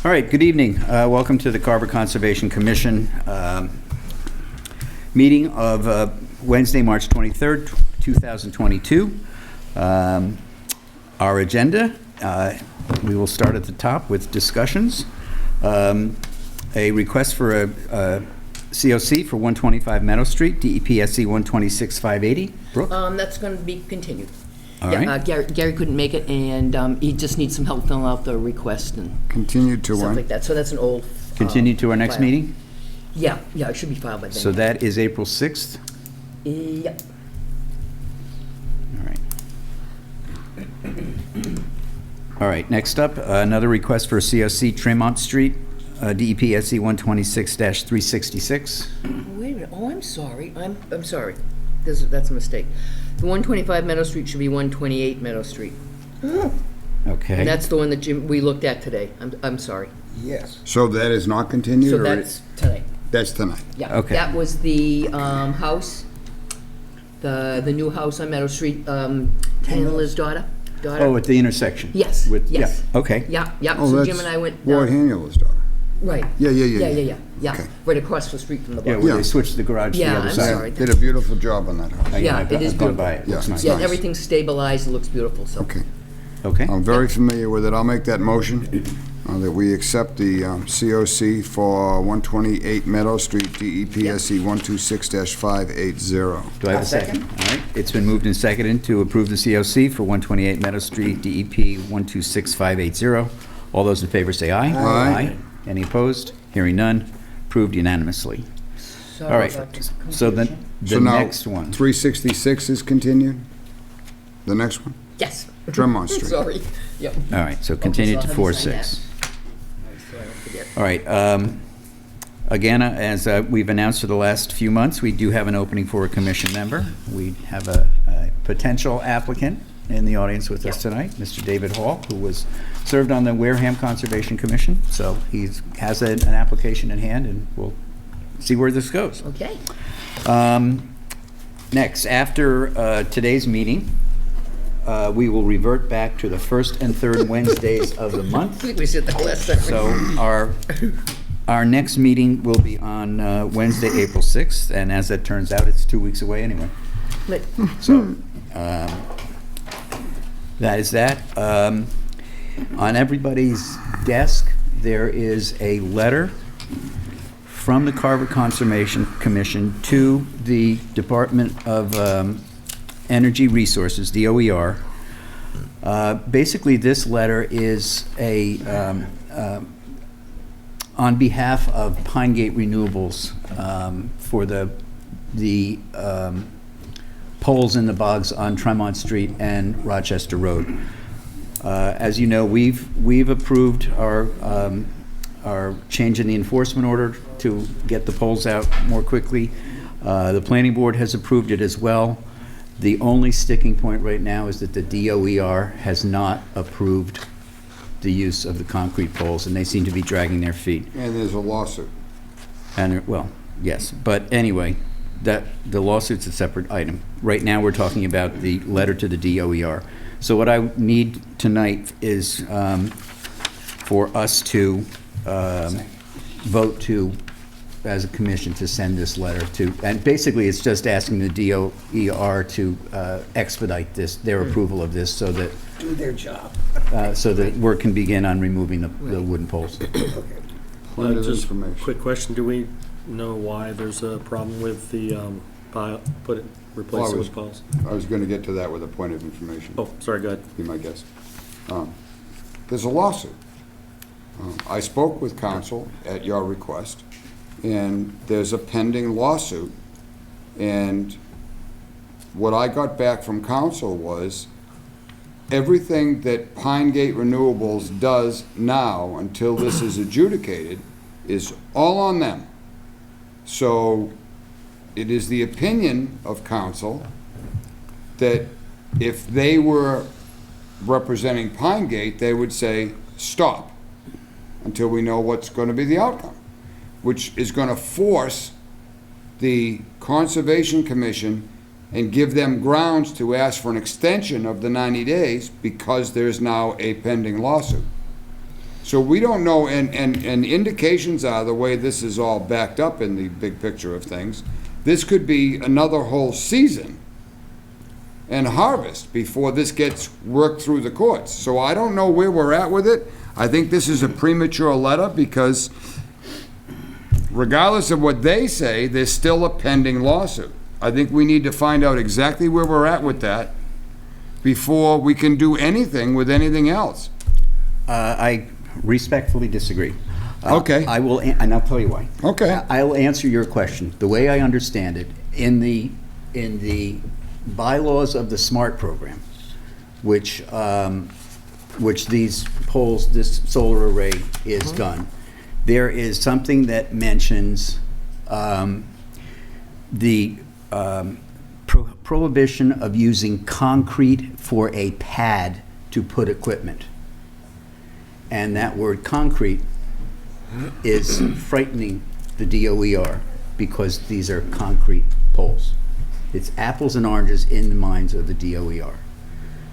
All right, good evening. Welcome to the Carver Conservation Commission meeting of Wednesday, March 23rd, 2022. Our agenda, we will start at the top with discussions. A request for a COC for 125 Meadow Street, DEP SC 126580. Brooke? That's going to be continued. All Yeah, right. Gary couldn't make it, and he just needs some help filling out the request and Continued to stuff when? like that. So that's an old. Continued to our next file. meeting? Yeah, it should be filed by then. So that is April 6th. Yep. All right. All right, next up, another request for a COC, Tremont Street, DEP SC 126-366. Wait a minute. Oh, I'm sorry. I'm sorry. That's a mistake. The 125 Meadow Street should be 128 Meadow Street. Okay. And that's the one that we looked at today. I'm sorry. Yes. So that is not continued? So or that's tonight. That's tonight? Yeah. Okay. That was the house, the new house on Meadow Street, Taylor's daughter. Oh, at the intersection? Yes, With- yes. Yeah, okay. Yeah. Oh, So that's Jim and I went. Ward Haniela's daughter. Right. Yeah. Yeah. Okay. Right across the street from the Yeah, bar. where Yeah. they switched the garage to the Yeah, other I'm side. sorry. Did a beautiful job on that house. Yeah, I've it is gone by beautiful. it. Looks Yeah, nice. Yeah, nice. everything's stabilized, it looks beautiful, so. Okay. Okay. I'm very familiar with it. I'll make that motion that we accept the COC for 128 Meadow Street, DEP SC 126-580. Do I have a second? All right, it's been moved and seconded to approve the COC for 128 Meadow Street, DEP 126580. All those in favor say aye. Aye. Any opposed? Hearing none, approved unanimously. Sorry All right, about the so the confusion. So now, next one. 366 is continued? The next one? Yes. Tremont Street. Sorry. Yep. All right, so continued to so I'll have you sign 4-6. So I don't forget. All right, again, as we've announced for the last few months, we do have an opening for a commission member. We have a potential applicant in the audience with us tonight, Mr. David Hall, who was served on the Wareham Conservation Commission. So he has an application in hand, and we'll see where this goes. Okay. Next, after today's meeting, we will revert back to the first and third Wednesdays of the I month. think we said that last time. So our next meeting will be on Wednesday, April 6th, and as it turns out, it's 2 weeks away anyway. But- So that is that. On everybody's desk, there is a letter from the Carver Conservation Commission to the Department of Energy Resources, DOER. Basically, this letter is on behalf of Pine Gate Renewables for the poles in the bogs on Tremont Street and Rochester Road. As you know, we've approved our change in the enforcement order to get the poles out more quickly. The planning board has approved it as well. The only sticking point right now is that the DOER has not approved the use of the concrete poles, and they seem to be dragging their feet. And there's a lawsuit. And, well, yes, but anyway, the lawsuit's a separate item. Right now, we're talking about the letter to the DOER. So what I need tonight is for us to vote to, as a commission, to send this letter to, and basically, it's just asking the DOER to expedite this, their approval of this, so that Do their job. so that work can begin on removing the wooden poles. Plenty of Just information. quick question, do we know why there's a problem with the replace it with piles? I was going to get to that with a point of information. Oh, sorry, go ahead. Be my guest. There's a lawsuit. I spoke with counsel at your request, and there's a pending lawsuit. And what I got back from counsel was everything that Pine Gate Renewables does now until this is adjudicated is all on them. So it is the opinion of counsel that if they were representing Pine Gate, they would say, stop, until we know what's going to be the outcome, which is going to force the Conservation Commission and give them grounds to ask for an extension of the 90 days because there's now a pending lawsuit. So we don't know, and indications are, the way this is all backed up in the big picture of things, this could be another whole season and harvest before this gets worked through the courts. So I don't know where we're at with it. I think this is a premature letter because regardless of what they say, there's still a pending lawsuit. I think we need to find out exactly where we're at with that before we can do anything with anything else. I respectfully disagree. Okay. I will, and I'll tell you why. Okay. I'll answer your question. The way I understand it, in the bylaws of the SMART program, which these poles, this solar array is done, there is something that mentions the prohibition of using concrete for a pad to put equipment. And that word concrete is frightening the DOER because these are concrete poles. It's apples and oranges in the minds of the DOER.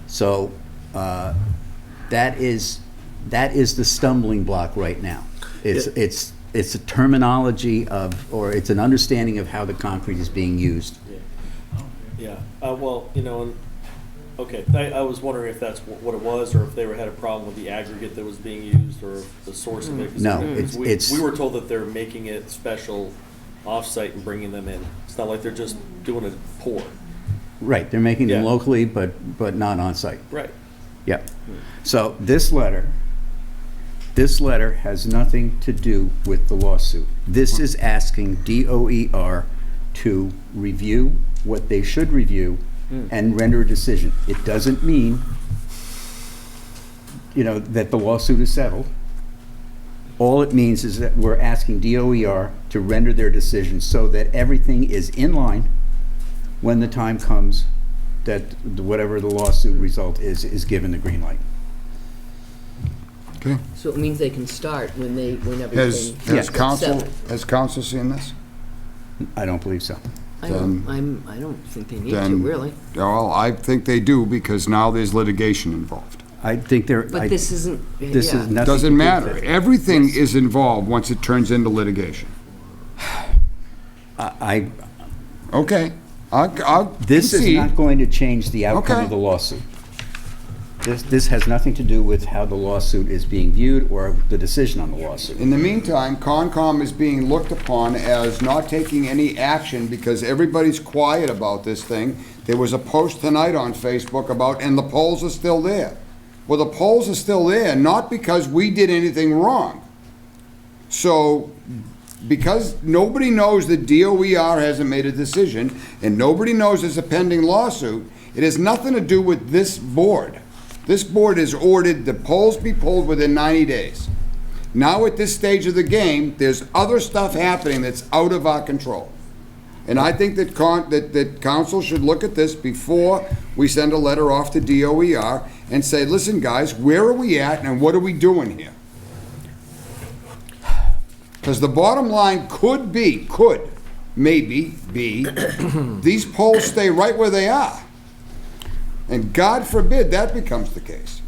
So that is the stumbling block right now. It's a terminology of, or it's an understanding of how the concrete is being used. Yeah, well, you know, okay, I was wondering if that's what it was, or if they had a problem with the aggregate that was being used, or the source of it. 'Cause No, we were told that they're making it special off-site and bringing them in. It's not like they're just doing a pour. Right, they're making them Yeah. locally, but not on site. Right. Yeah. So this letter has nothing to do with the lawsuit. This is asking DOER to review what they should review and render a decision. It doesn't mean, that the lawsuit is settled. All it means is that we're asking DOER to render their decision so that everything is in line when the time comes that whatever the lawsuit result is given the green light. Okay. So it means they can start when everything Has gets council, settled. has council seen this? I don't believe so. I don't think they need to, Then- really. Well, I think they do because now there's litigation involved. I think there. But this isn't, This is yeah. nothing to do Doesn't with matter. it. Everything Yes. is involved once it turns into litigation. Okay. I'll This is concede. not going to change the outcome Okay. of the lawsuit. This has nothing to do with how the lawsuit is being viewed or the decision on the lawsuit. In the meantime, Concom is being looked upon as not taking any action because everybody's quiet about this thing. There was a post tonight on Facebook about, and the polls are still there. Well, the polls are still there, not because we did anything wrong. So, because nobody knows that DOER hasn't made a decision, and nobody knows there's a pending lawsuit, it has nothing to do with this board. This board has ordered the polls be polled within 90 days. Now at this stage of the game, there's other stuff happening that's out of our control. And I think that that council should look at this before we send a letter off to DOER and say, listen, guys, where are we at and what are we doing here? Because the bottom line could maybe be, these polls stay right where they are. And God forbid that becomes the case.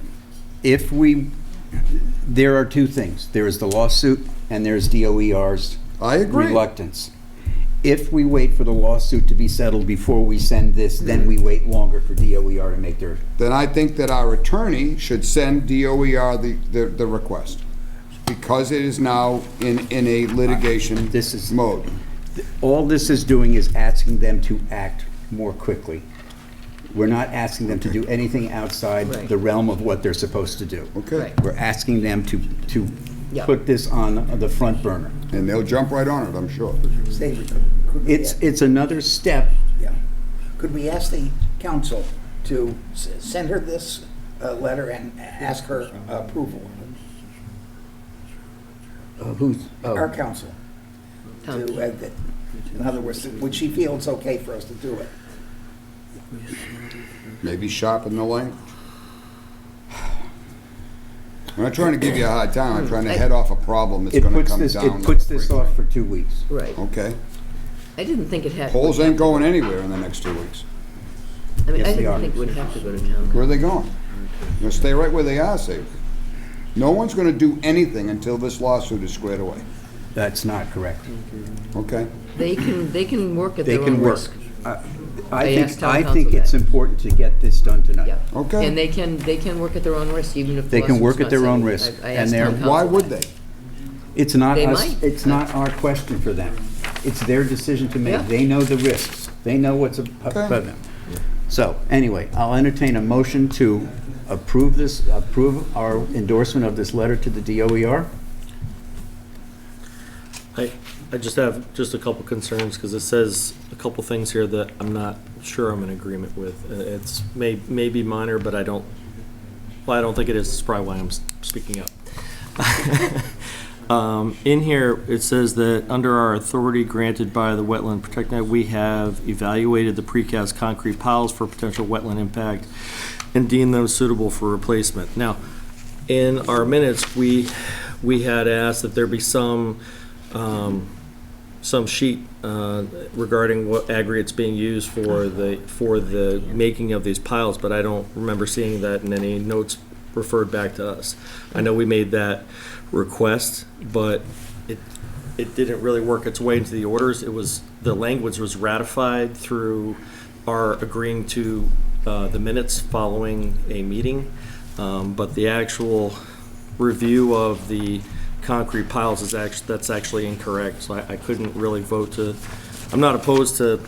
There are two things. There is the lawsuit and there's DOER's I agree. reluctance. If we wait for the lawsuit to be settled before we send this, then we wait longer for DOER to make their. Then I think that our attorney should send DOER the request. Because it is now in a litigation mode. All this is doing is asking them to act more quickly. We're not asking them to do anything outside Right. the realm of what they're supposed to do. Okay. Right. We're asking them to Yeah. put this on the front burner. And they'll jump right on it, I'm sure. Steve, could we It's another step. yeah. Could we ask the council to send her this letter and ask her approval? Our council. Town To, in other words, would she feel it's okay for us to do it? Maybe sharpen the language. I'm not trying to give you a hard time, I'm trying to head off a problem that's It gonna puts come this, down. it like puts a this freak off train. for 2 weeks. Right. Okay. I didn't think it had. Polls ain't going anywhere in the next 2 weeks. I mean, Yes, I they didn't are. think it would have to go to town. Where are they going? They'll stay right where they are, say. No one's gonna do anything until this lawsuit is squared away, That's not correct. okay? They can work at They their can own work. risk. I asked town think council it's that. important to get this done tonight. Yeah. Okay. And they can work at their own risk, even if the They can lawsuit's work at not their own settled. risk, I and asked they're- town council Why would that. they? It's not They us, might. it's not our question for them. It's their decision to Yeah. make. They know the risks. They know what's above them. So, anyway, I'll entertain a motion to approve our endorsement of this letter to the DOER. I just have just a couple concerns, because it says a couple things here that I'm not sure I'm in agreement with. It's may be minor, but I don't think it is. It's probably why I'm speaking up. In here, it says that under our authority granted by the Wetland Protection Act, we have evaluated the precast concrete piles for potential wetland impact and deemed them suitable for replacement. Now, in our minutes, we had asked that there be some sheet regarding what aggregates being used for the making of these piles, but I don't remember seeing that in any notes referred back to us. I know we made that request, but it didn't really work its way into the orders. The language was ratified through our agreeing to the minutes following a meeting, but the actual review of the concrete piles that's actually incorrect, so I couldn't really vote to. I'm not opposed to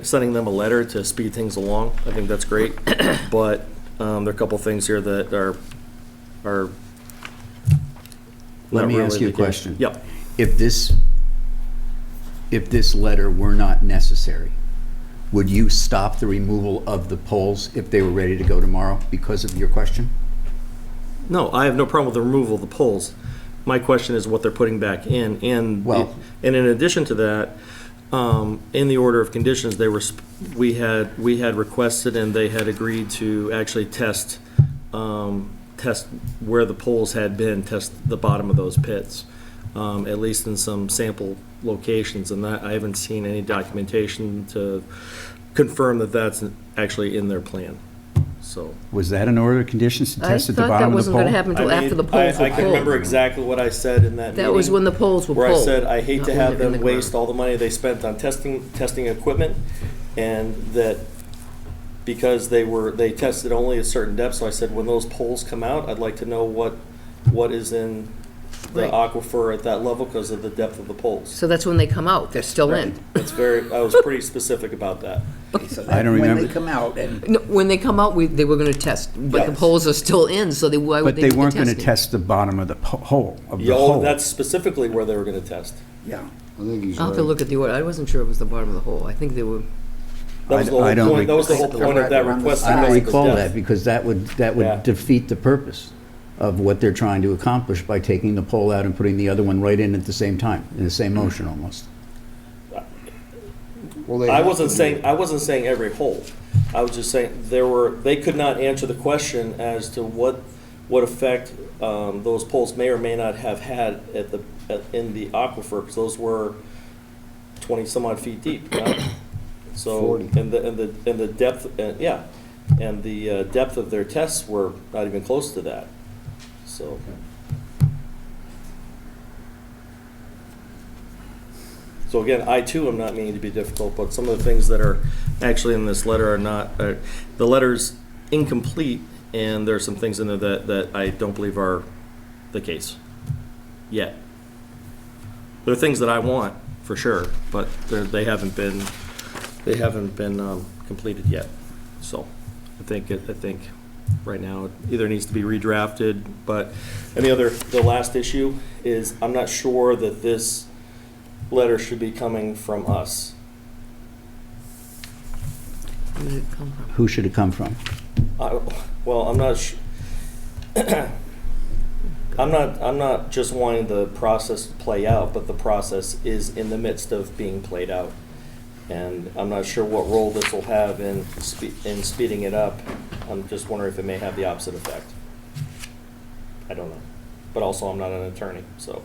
sending them a letter to speed things along. I think that's great, but there are a couple things here that are Let not me really ask you a the case. question. Yep. If this letter were not necessary, would you stop the removal of the poles if they were ready to go tomorrow because of your question? No, I have no problem with the removal of the poles. My question is what they're putting back in, and Well- and in addition to that, in the order of conditions, we had requested and they had agreed to actually test where the poles had been, test the bottom of those pits, at least in some sample locations, and that I haven't seen any documentation to confirm that that's actually in their plan. So. Was that an order of conditions to I test at the thought that bottom of the wasn't going to pole? happen until after the poles were I can remember pulled. exactly what I said in that meeting. That was when the poles were pulled. Where I said, I hate not to when have they're in them the waste ground. all the money they spent on testing equipment, and that because they tested only a certain depth, so I said, when those poles come out, I'd like to know what is in the Right. aquifer at that level because of the depth of the poles. So that's when they come out, they're still in. I was pretty specific about that. Okay, so I don't when remember. they come out and, No, when they come out, they were gonna test, but the Yes. poles are still in, so why would But they they do the weren't going to testing? test the bottom of the hole, of the Yeah, hole. that's specifically where they were gonna test. yeah. I think he's I'll have to right. look at the order, I wasn't sure it was the bottom of the hole, I think they were, That was the I whole don't point, that was the whole recall. point of that Around the request. I don't size. recall Depth. that, because that Yeah. would defeat the purpose of what they're trying to accomplish by taking the pole out and putting the other one right in at the same time, in the same motion almost. Well, they I have wasn't to saying, do- I wasn't saying every hole. I was just saying they could not answer the question as to what effect those poles may or may not have had in the aquifer, because those were 20 some odd feet deep, right? So, 40. and the depth, yeah, and the depth of their tests were not even close to that, so. So again, I too am not meaning to be difficult, but some of the things that are actually in this letter are not, the letter's incomplete, and there are some things in there that I don't believe are the case yet. There are things that I want, for sure, but they haven't been completed yet. So I think right now it either needs to be redrafted, but, and the last issue is, I'm not sure that this letter should be coming from us. where did it come from? Who should it come from? Well, I'm not I'm not just wanting the process to play out, but the process is in the midst of being played out. And I'm not sure what role this will have in speeding it up. I'm just wondering if it may have the opposite effect. I don't know. But also, I'm not an attorney, so.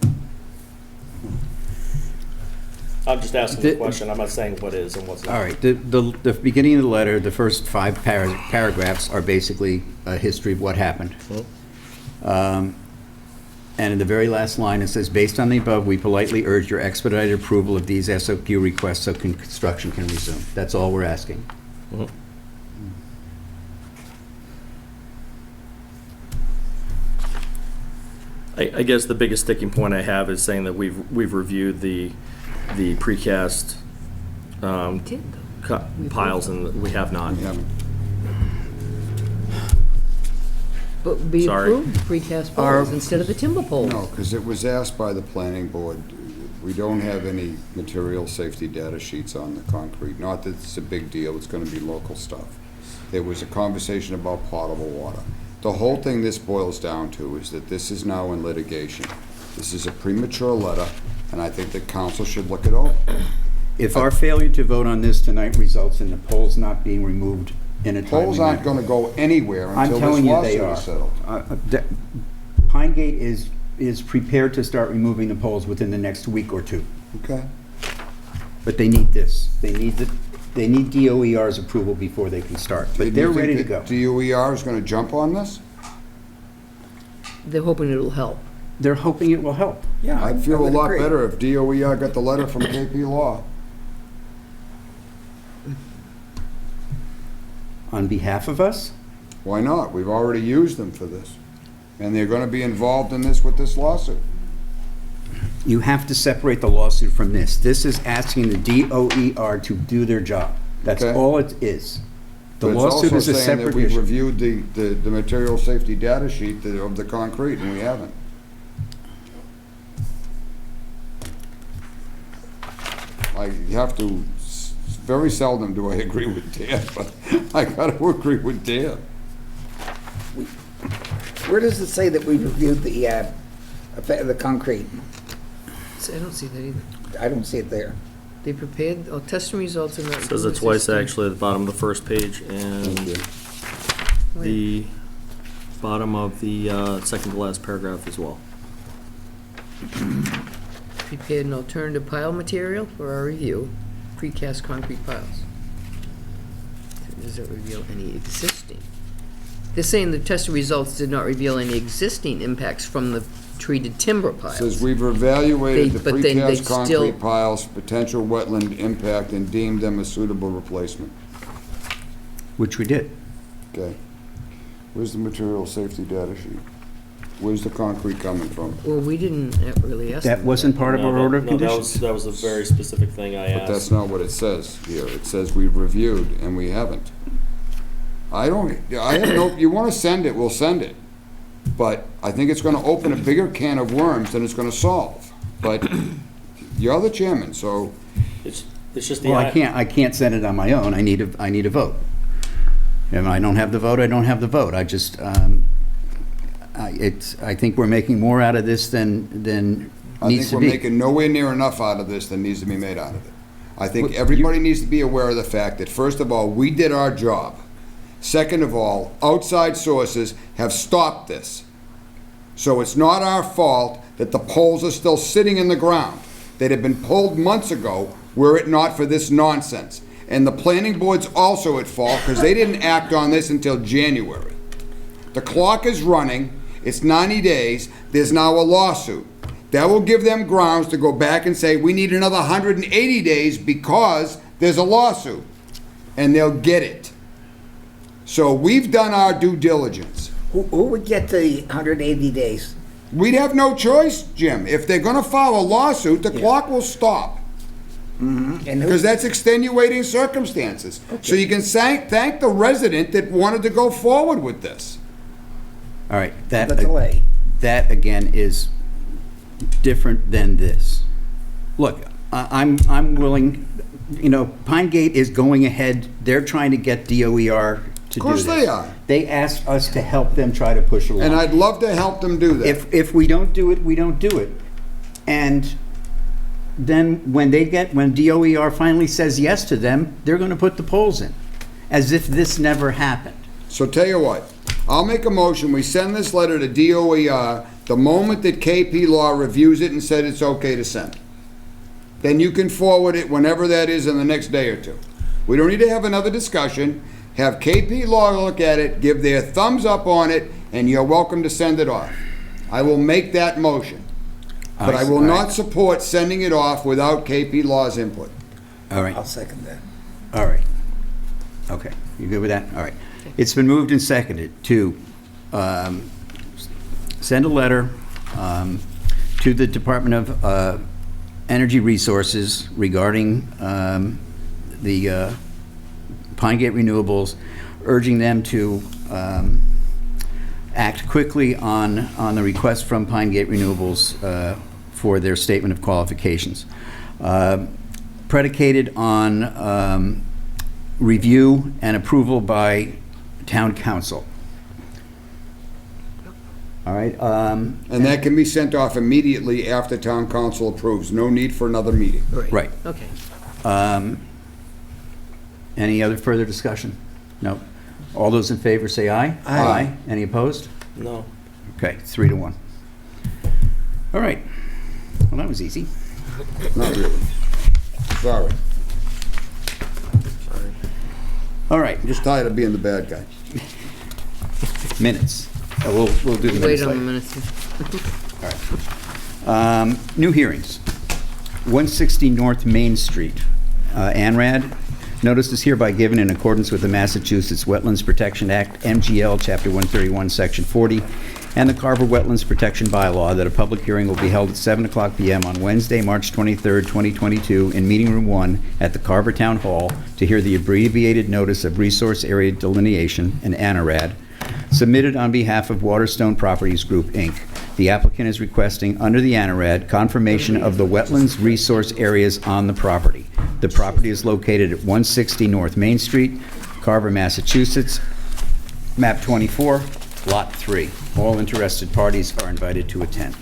I'm just asking the question. I'm not saying what is and what's not. All right, the beginning of the letter, the first 5 paragraphs are basically a history of what happened. And in the very last line, it says, "Based on the above, we politely urge your expedited approval of these SOQ requests so construction can resume." That's all we're asking. Mhm. I guess the biggest sticking point I have is saying that we've reviewed the precast We did, though. piles, and we have not. We haven't. But we Sorry. approved precast poles instead of the timber poles. No, because it was asked by the planning board. We don't have any material safety data sheets on the concrete. Not that it's a big deal, it's gonna be local stuff. There was a conversation about potable water. The whole thing this boils down to is that this is now in litigation. This is a premature letter, and I think the council should look it over. If our failure to vote on this tonight results in the poles not being removed in a timely Polls aren't manner. gonna go anywhere I'm until telling this you they lawsuit are. is settled. Pine Gate is prepared to start removing the poles within the next week or two. Okay? But they need this. They need DOER's approval before they can start. Do But you they're think ready to that go. DOER is gonna jump on this? They're hoping it'll help. They're hoping it will help. Yeah, I'd feel a would lot agree. better if DOER got the letter from KP Law. On behalf of us, Why not? We've already used them for this. And they're gonna be involved in this with this lawsuit. you have to separate the lawsuit from this. This is asking the DOER to do their job. That's Okay. all it is. The But it's lawsuit also is a saying that separate we've issue. reviewed the material safety data sheet of the concrete, and we haven't. I have to, very seldom do I agree with Dan, but I gotta agree with Dan. Where does it say that we reviewed the concrete? So I don't see that either. I don't see it there. They prepared, testing results in that. Says it twice, actually, at the bottom of the first page and the bottom of the second to last paragraph as well. Prepared an alternative pile material for our review, precast concrete piles. Does it reveal any existing? They're saying the testing results did not reveal any existing impacts from the treated timber piles. Says we've evaluated the But then they precast still- concrete piles, potential wetland impact, and deemed them a suitable replacement. Which we did. Okay. Where's the material safety data sheet? Where's the concrete coming from? Well, we didn't really ask That them wasn't part of No, our that- order of no, that conditions. was- That was a very specific thing I But that's asked. not what it says here. It says we've reviewed, and we haven't. I have no, you wanna send it, we'll send it. But I think it's gonna open a bigger can of worms than it's gonna solve. But you're the chairman, so It's just the. Well, I can't send it on my own. I need a vote. If I don't have the vote, I don't have the vote. I just, I think we're making more out of this than I needs think to we're be. making nowhere near enough out of this than needs to be made out of it. I think everybody needs to be aware of the fact that, first of all, we did our job. Second of all, outside sources have stopped this. So it's not our fault that the poles are still sitting in the ground. They'd have been pulled months ago were it not for this nonsense. And the planning board's also at fault because they didn't act on this until January. The clock is running, it's 90 days, there's now a lawsuit. That will give them grounds to go back and say, we need another 180 days because there's a lawsuit. And they'll get it. So we've done our due diligence. Who would get the 180 days? We'd have no choice, Jim. If they're gonna file a lawsuit, the clock will stop. And who, Because that's extenuating circumstances. So you can thank the resident that wanted to go forward with this. All right, the delay? that again is different than this. Look, I'm willing, Pine Gate is going ahead. They're trying to get DOER to do this. Of course they are. They asked us to help them try to push it along. And I'd love to help them do that. If we don't do it, we don't do it. And then when DOER finally says yes to them, they're gonna put the poles in, as if this never happened. So tell you what, I'll make a motion, we send this letter to DOER the moment that KP Law reviews it and said it's okay to send. Then you can forward it whenever that is in the next day or two. We don't need to have another discussion. Have KP Law look at it, give their thumbs up on it, and you're welcome to send it off. I will make that motion, but I will not support sending it off without KP Law's input. All right. I'll second that. All right. Okay, you good with that? All right. It's been moved and seconded to send a letter to the Department of Energy Resources regarding the Pine Gate Renewables, urging them to act quickly on the request from Pine Gate Renewables for their statement of qualifications. Predicated on review and approval by town council. All right. And that can be sent off immediately after town council approves. No need for another meeting. Right. Okay. Any other further discussion? No. All those in favor say aye. Aye. Any opposed? No. Okay, 3-1. All right. Well, that was easy. Not really. Sorry. All right, I'm just tired of being the bad guy. minutes. We'll do the minutes Wait on the later. minutes. New hearings. 160 North Main Street. ANRAD. Notice is hereby given in accordance with the Massachusetts Wetlands Protection Act, MGL, Chapter 131, Section 40, and the Carver Wetlands Protection Bylaw that a public hearing will be held at 7:00 p.m. on Wednesday, March 23rd, 2022, in Meeting Room 1 at the Carver Town Hall to hear the abbreviated Notice of Resource Area Delineation, an ANRAD, submitted on behalf of Waterstone Properties Group, Inc. The applicant is requesting, under the ANRAD, confirmation of the wetlands resource areas on the property. The property is located at 160 North Main Street, Carver, Massachusetts, map 24, lot 3. All interested parties are invited to attend.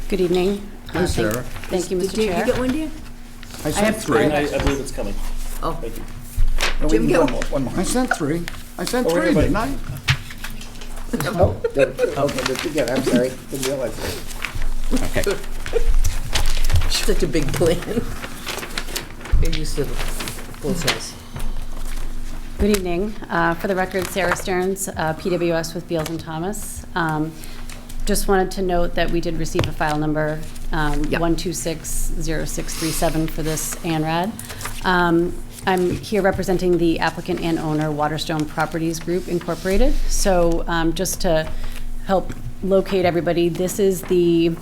Good evening. Hi, Sarah. Thank you, Mr. Did you Chair. get one, dear? I sent three. I believe it's coming. Oh, Thank you. No, we Jim, need go. one more. I sent three. I sent Oh, wait, three, wait. didn't I? Oh, okay, they're together, I'm sorry, didn't realize that. Okay. such a big plan. Big use of full size. Good evening. For the record, Sarah Stearns, PWS with Beals and Thomas. Just wanted to note that we did receive a file number 1260637 for this ANRAD. I'm here representing the applicant and owner, Waterstone Properties Group Incorporated. So just to help locate everybody, this is the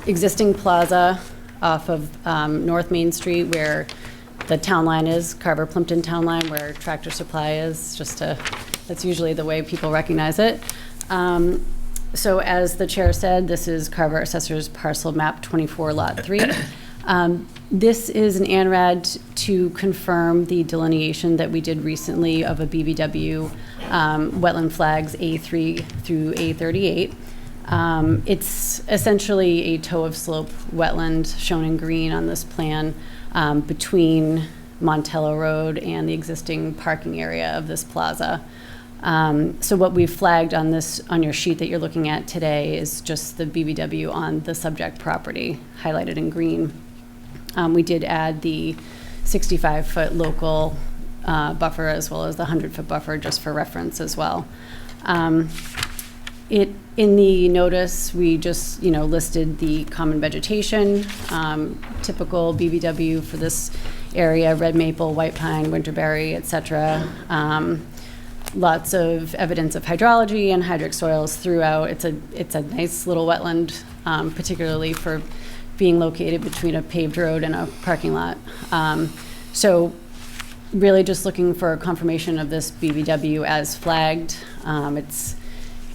existing plaza off of North Main Street where the town line is, Carver Plimpton Town Line, where Tractor Supply is, that's usually the way people recognize it. So as the chair said, this is Carver Assessor's Parcel Map 24, Lot 3. This is an ANRAD to confirm the delineation that we did recently of a BVW wetland flags A3 through A38. It's essentially a toe of slope wetland shown in green on this plan between Montello Road and the existing parking area of this plaza. So what we've flagged on your sheet that you're looking at today is just the BVW on the subject property, highlighted in green. We did add the 65-foot local buffer as well as the 100-foot buffer just for reference as well. In the notice, we just listed the common vegetation, typical BVW for this area: red maple, white pine, winterberry, etc. Lots of evidence of hydrology and hydric soils throughout. It's a nice little wetland, particularly for being located between a paved road and a parking lot. So really just looking for a confirmation of this BVW as flagged.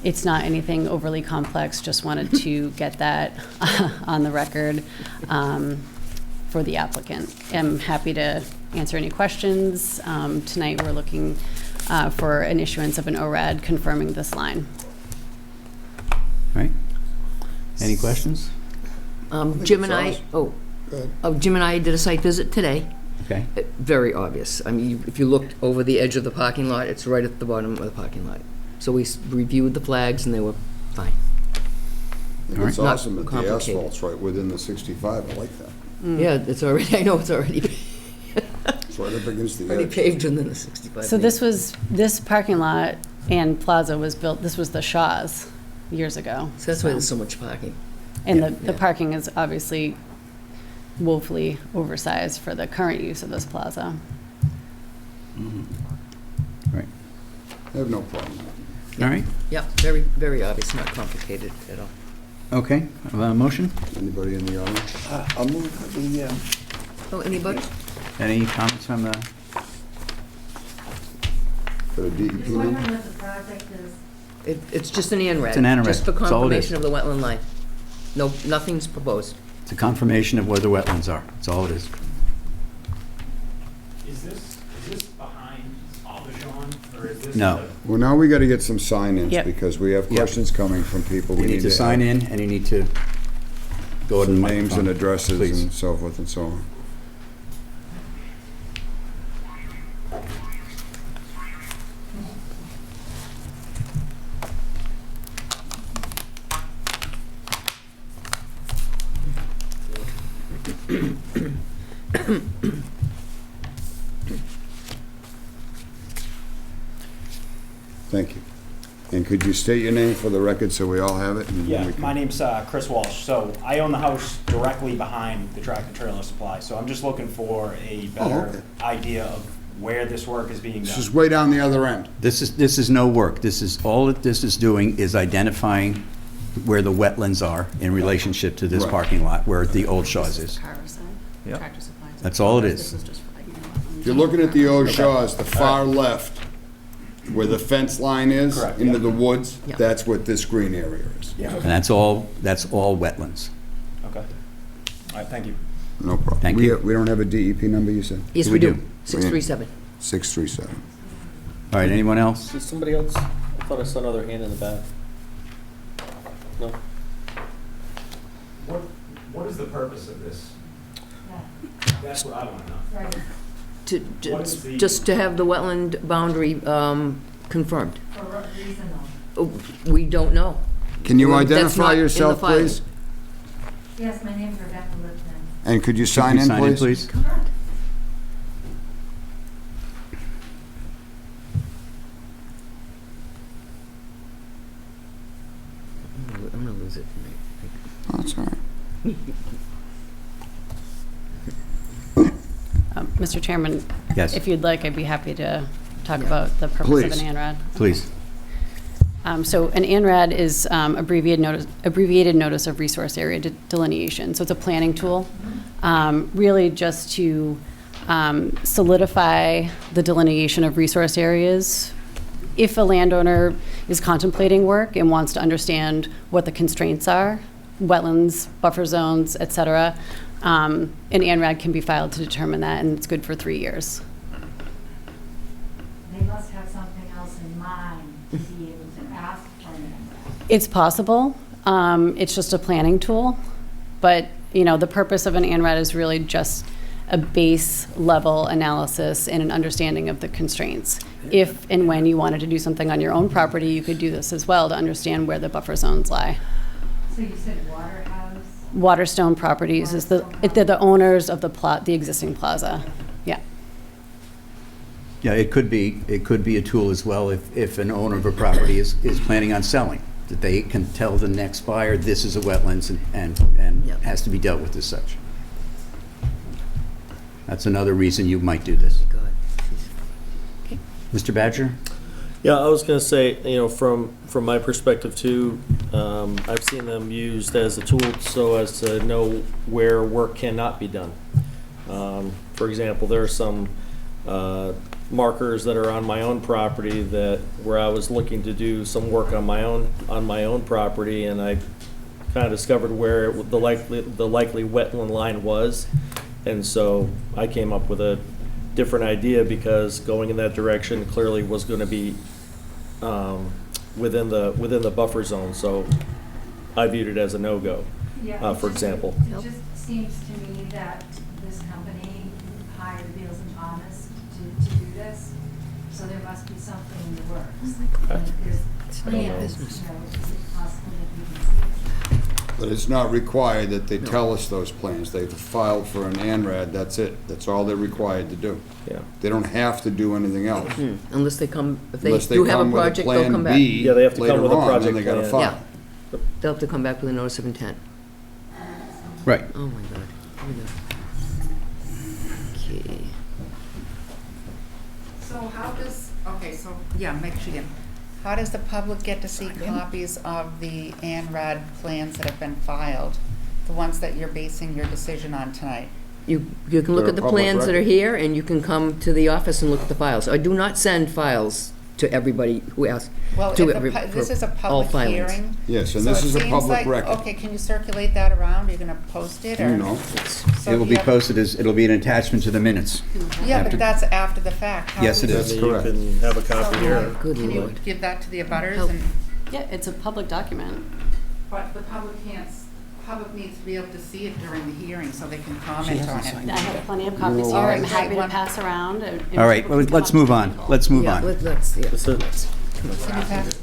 It's not anything overly complex, just wanted to get that on the record for the applicant. I'm happy to answer any questions. Tonight we're looking for an issuance of an ORAD confirming this line. All right. Any questions? Jim and I, Jim and I did a site visit today. Okay. Very obvious. I mean, if you looked over the edge of the parking lot, it's right at the bottom of the parking lot. So we reviewed the flags and they were fine. It's Not awesome that the complicated. asphalt's right within the 65, I like that. Yeah, it's already, I know it's already It's right up against the already edge. paved within the 65. So this parking lot and Plaza was built, this was the Shaw's years ago. So that's why there's so much parking. And Yeah. the parking is obviously woefully oversized for the current use of this plaza. Right. I have no problem. All right, Yep, very, very obvious, not complicated at all. okay, have a motion? Anybody in the audience? I'll move the, Oh, anybody? Any comments from the, For the DEP? Just wondering what the project is. It's just an ANRAD. It's an ANRAD. Just for That's all it is. confirmation of the wetland line. No, nothing's proposed. it's a confirmation of where the wetlands are, that's all it is. Is this behind Aubergeon, or is this? No. the- Well, now we got to get some sign-ins Yep. because we have Yep. questions coming from people. You We need to sign have in, and you need to go to the some names microphone. and addresses Please. and so forth and so on. Thank you. And could you state your name for the record so we all have it? and Yeah, we can- my name's Chris Walsh. So I own the house directly behind the tractor trailer supply. So I'm just looking for a better idea of where this work is being This is done. way down the other end. This is no work, this is, all that this is doing is identifying where the wetlands are in relationship to this Right. parking lot, where the old Shaw's is. Carver side, Yep. Tractor Supply. That's all it is. This is just for like, you know, If you're looking at the old Shaw's, the far left, where the fence line is, Correct, into yeah. the woods, Yeah. that's what this green area is. Yeah, And that's all wetlands. okay. All right, thank you. No problem. Thank We- you. We don't have a DEP number, you said? Yes, We we do. do. 637. 637. All right, anyone else? Is somebody else? I thought I saw another hand in the back. No? What is the purpose of this? That's what I want to know. Right, What is the- Just to have the wetland boundary confirmed. for what reason though? We don't know. Can you Well, that's identify not in the yourself, filing. please? Yes, my name's Rebecca Lipton. And could you Could sign you in, please? I'm gonna lose it. Oh, that's all right. Mr. Chairman, Yes. if you'd like, I'd be happy to talk Yeah. about the purpose Please. of an ANRAD. Please. So an ANRAD is abbreviated notice of resource area delineation. So it's a planning tool, really just to solidify the delineation of resource areas. If a landowner is contemplating work and wants to understand what the constraints are, wetlands, buffer zones, et cetera, an ANRAD can be filed to determine that, and it's good for 3 years. They must have something else in mind to be able to ask for an ANRAD. It's possible. It's just a planning tool. But, you know, the purpose of an ANRAD is really just a base level analysis and an understanding of the constraints. If and when you wanted to do something on your own property, you could do this as well to understand where the buffer zones lie. So you said Waterhouse? Waterstone Properties is they're the owners of the existing plaza. Yeah. Yeah, it could be a tool as well if an owner of a property is planning on selling, that they can tell the next buyer, this is a wetlands and Yep. has to be dealt with as such. That's another reason you might do this. God. Mr. Badger? Yeah, I was gonna say, you know, from my perspective too, I've seen them used as a tool so as to know where work cannot be done. For example, there are some markers that are on my own property that, where I was looking to do some work on my own property, and I kind of discovered where the likely wetland line was. And so I came up with a different idea, because going in that direction clearly was going to be within the buffer zone. So I viewed it as a no-go, for example. It just seems to me that this company hired Beals and Thomas to do this, so there must be something in the works. And if there's It's none of your plans, business. you know, is it possible that we can see it? But it's not required that they tell us those plans. They've filed for an ANRAD, that's it. That's all they're required to do. Yeah. They don't have to do anything else. Unless they come, if they Unless they do have a come with a project, they'll come Plan back. B Yeah, they have to come later with a on, project then they gotta plan. file. Yeah. They'll have to come back with a notice of intent. Right. Oh, my God. Here we go. Okay. So how does, okay, so, yeah, Michigan. How does the public get to see copies of the ANRAD plans that have been filed? The ones that you're basing your decision on tonight? You can look They're at the a public plans that are record. here, and you can come to the office and look at the files. I do not send files to everybody who asks, Well, to if every, this is a for all public filings. hearing. Yes, and so this it is a seems public like- record. Okay, can you circulate that around? Are you gonna post it, or? You know, So It will be you have- posted as, it'll be an attachment to the minutes. Yeah, after- but that's after the fact. How Yes, do it we- is. Then correct. you can have a So copy here. Good Can you Lord. give that to the abutters Help. and? Yeah, it's a public document. But the public can't, public needs to be able to see it during the hearing so they can She comment on hasn't signed it. I have plenty of copies here. All I'm right, happy great. to pass around. and All right, people well, can come let's up to move the on. table. Let's move Yeah, on. let's, yeah. It's a- Can you pass?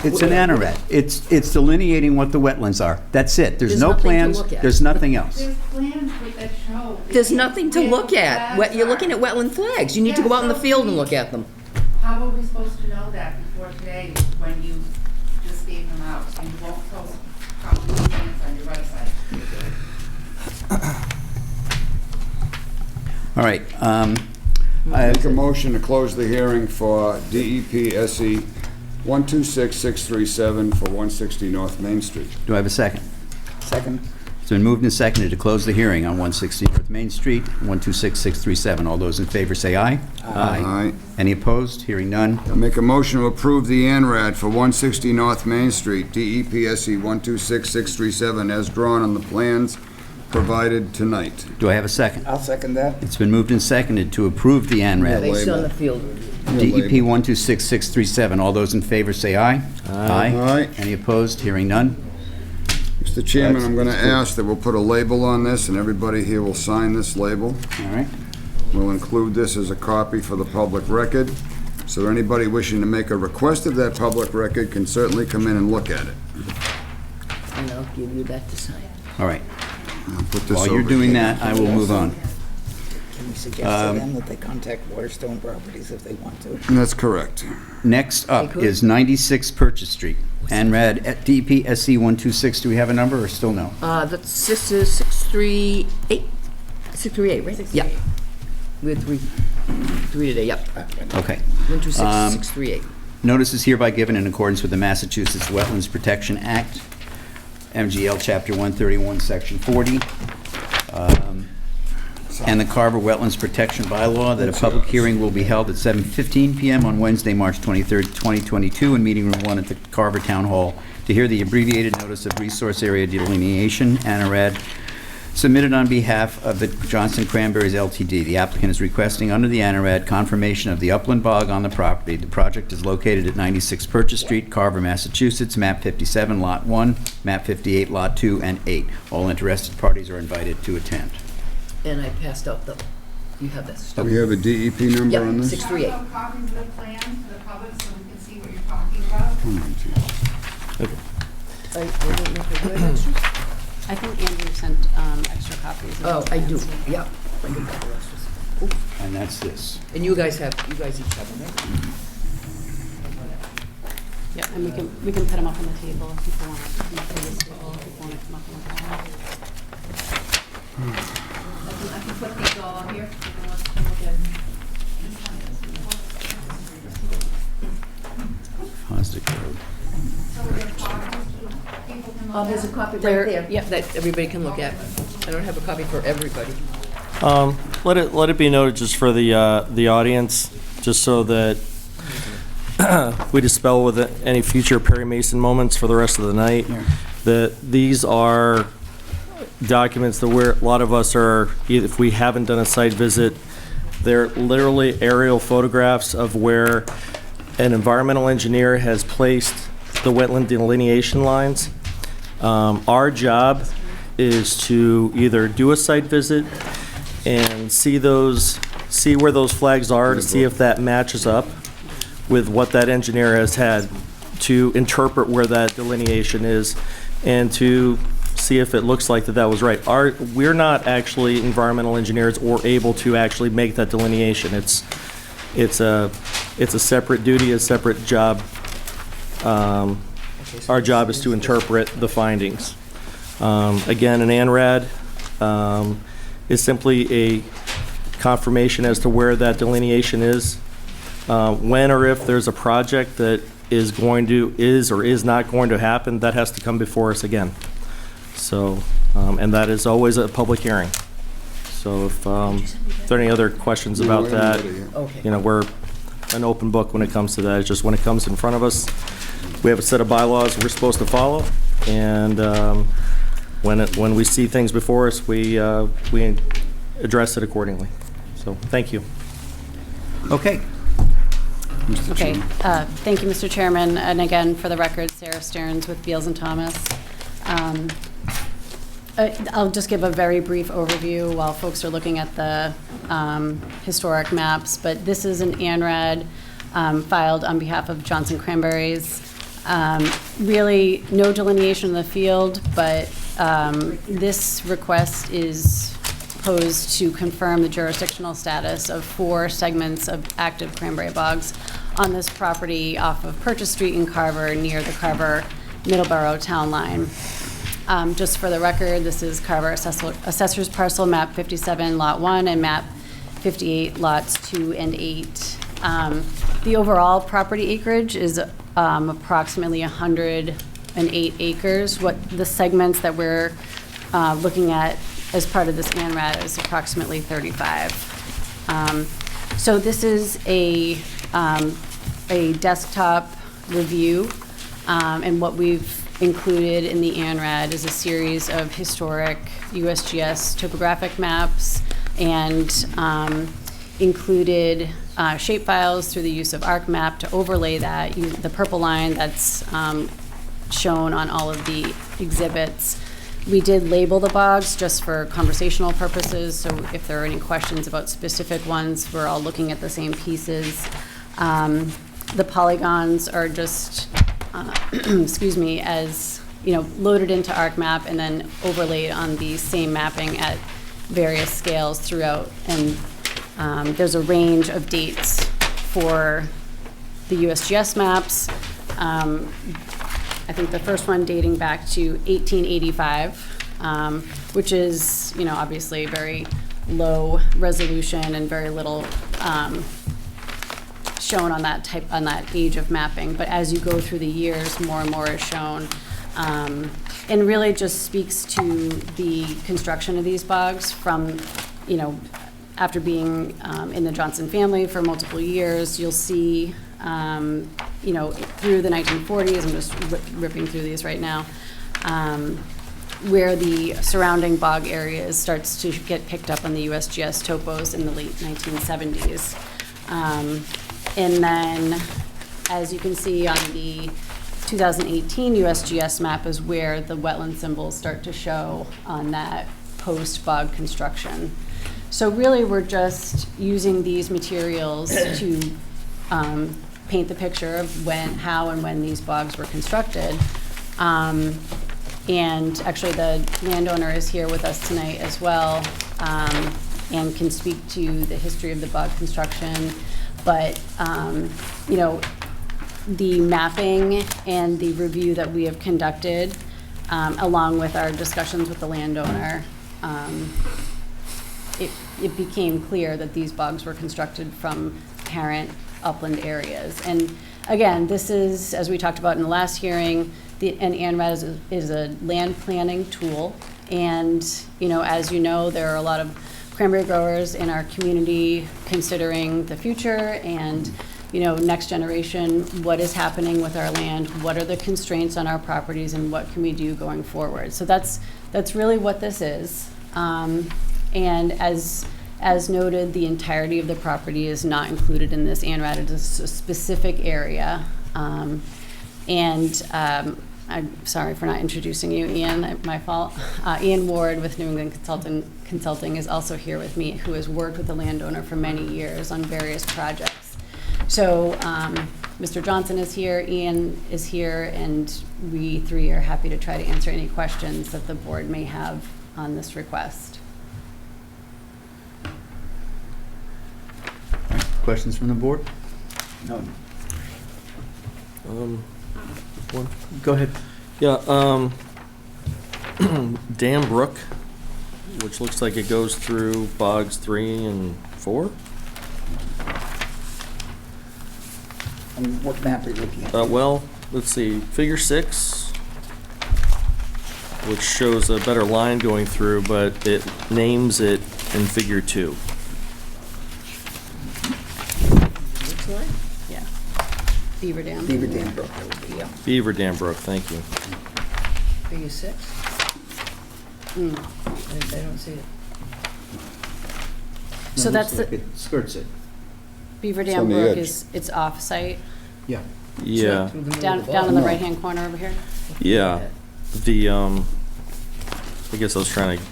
It's an ANRAD. It's delineating what the wetlands are. That's it. There's There's no nothing to plans, look at. there's nothing else. There's plans that show. There's nothing to look at. Where the You're looking flags at wetland flags. You need to Yeah, go out in the so field and we- look at them. are. How are we supposed to know that before today when you just gave them out? And you won't post copies of plans on your website? All right. make a motion to close the hearing for DEP SE 126637 for 160 North Main Street. Do I have a second? Second? It's been moved and seconded to close the hearing on 160 North Main Street, 126637. All those in favor say aye. Aye. Any opposed? Hearing none. Make a motion to approve the ANRAD for 160 North Main Street, DEP SE 126637, as drawn on the plans provided tonight. Do I have a second? I'll second that. It's been moved and seconded to approve the ANRAD. Based on label. the field. DEP 126637. All those in favor say aye. Aye. Any opposed? Hearing none. Mr. Chairman, I'm going to ask that we'll put a label on this, and everybody here will sign this label. All right. We'll include this as a copy for the public record, so anybody wishing to make a request of that public record can certainly come in and look at it. And I'll give you that to sign. All right. I'll put this While you're over doing here. that, I will move on. Can we suggest to them that they contact Waterstone Properties if they want to? That's correct. Next They up could. is 96 Purchase Street. ANRAD at DEP SC 126. Do we have a number or still no? This is 638? 638, right? 638. Yeah. We had three today, yep. Okay. 126, 638. Notice is hereby given in accordance with the Massachusetts Wetlands Protection Act, MGL Chapter 131, Section 40, and the Carver Wetlands Protection Bylaw, that a public hearing will be held at 7:15 PM on Wednesday, March 23rd, 2022, in Meeting Room 1 at the Carver Town Hall, to hear the abbreviated notice of resource area delineation, ANRAD, submitted on behalf of the Johnson Cranberries LTD. The applicant is requesting under the ANRAD confirmation of the upland bog on the property. The project is located at 96 Purchase Street, Carver, Massachusetts, map 57, lot 1, map 58, lot 2, and 8. All interested parties are invited to attend. And I passed out the, you have that Do stuff. we have a DEP number Yep, on this? 638. Can you have copies of the plans for the public so we can see what you're talking about? I don't know if I do have extras. I think Andrew sent extra copies. Oh, I do, yep. I do have the extras. And that's this. And you guys each have them, right? Yeah, and we can put them up on the table if people want to come up to this table, if people want to come up and look at them. I can put these all up here. if anyone wants to look at them. Fosdick Road. So are there copies people can look at? There's a copy right There- there, yep. that everybody can look at. I don't have a copy for everybody. Let it be noted just for the audience, just so that we dispel with any future Perry Mason moments for the rest of the night, that these are documents that a lot of us are, if we haven't done a site visit, they're literally aerial photographs of where an environmental engineer has placed the wetland delineation lines. Our job is to either do a site visit and see where those flags are, to see if that matches up with what that engineer has had to interpret where that delineation is, and to see if it looks like that was right. We're not actually environmental engineers or able to actually make that delineation. It's a separate duty, a separate job. Our job is to interpret the findings. Again, an ANRAD is simply a confirmation as to where that delineation is. When or if there's a project that is or is not going to happen, that has to come before us again. So, and that is always a public hearing. So if there are any other questions about that, Okay. we're an open book when it comes to that. It's just when it comes in front of us, we have a set of bylaws we're supposed to follow, and when we see things before us, we address it accordingly. So, thank you. Okay. Okay, thank you, Mr. Chairman, and again, for the record, Sarah Stearns with Beals and Thomas. I'll just give a very brief overview while folks are looking at the historic maps, but this is an ANRAD filed on behalf of Johnson Cranberries. Really, no delineation in the field, but this request is posed to confirm the jurisdictional status of 4 segments of active cranberry bogs on this property off of Purchase Street in Carver, near the Carver-Middleborough town line. Just for the record, this is Carver Assessor's Parcel Map 57, Lot 1, and Map 58, Lots 2 and 8. The overall property acreage is approximately 108 acres. What the segments that we're looking at as part of this ANRAD is approximately 35. So this is a desktop review, and what we've included in the ANRAD is a series of historic USGS topographic maps, and included shape files through the use of ArcMap to overlay that. The purple line that's shown on all of the exhibits. We did label the bogs just for conversational purposes, so if there are any questions about specific ones, we're all looking at the same pieces. The polygons are just, excuse me, as loaded into ArcMap and then overlaid on the same mapping at various scales throughout. And there's a range of dates for the USGS maps. I think the first one dating back to 1885, which is, obviously very low resolution and very little shown on that age of mapping. But as you go through the years, more and more is shown, and really just speaks to the construction of these bogs from, after being in the Johnson family for multiple years. You'll see, through the 1940s, I'm just ripping through these right now, where the surrounding bog areas starts to get picked up on the USGS topos in the late 1970s. And then, as you can see on the 2018 USGS map, is where the wetland symbols start to show on that post-bog construction. So really, we're just using these materials to paint the picture of how and when these bogs were constructed. And actually, the landowner is here with us tonight as well, and can speak to the history of the bog construction. But, the mapping and the review that we have conducted, along with our discussions with the landowner, it became clear that these bogs were constructed from parent upland areas. And again, this is, as we talked about in the last hearing, an ANRAD is a land planning tool. And, as you know, there are a lot of cranberry growers in our community considering the future and, next generation, what is happening with our land, what are the constraints on our properties, and what can we do going forward. So that's really what this is. And as noted, the entirety of the property is not included in this ANRAD. It is a specific area. I'm sorry for not introducing you, Ian, my fault. Ian Ward with New England Consulting is also here with me, who has worked with the landowner for many years on various projects. So Mr. Johnson is here, Ian is here, and we three are happy to try to answer any questions that the board may have on this request. Questions from the board? No, One. Go ahead. Yeah, Dam Brook, which looks like it goes through bogs 3 and 4. and what map are you looking at? Well, let's see, figure 6, which shows a better line going through, but it names it in figure 2. Which line? Yeah. Beaver Dam. Beaver Dam Brook, that would be, yeah. Beaver Dam Brook, thank you. Figure 6? I don't see it. So It that's looks the- like it skirts it. Beaver It's Dam on the Brook edge. is, it's off-site, Yeah. Yeah, Through the middle down, of the down in the No. right-hand corner over here. yeah. The, I guess I was trying to,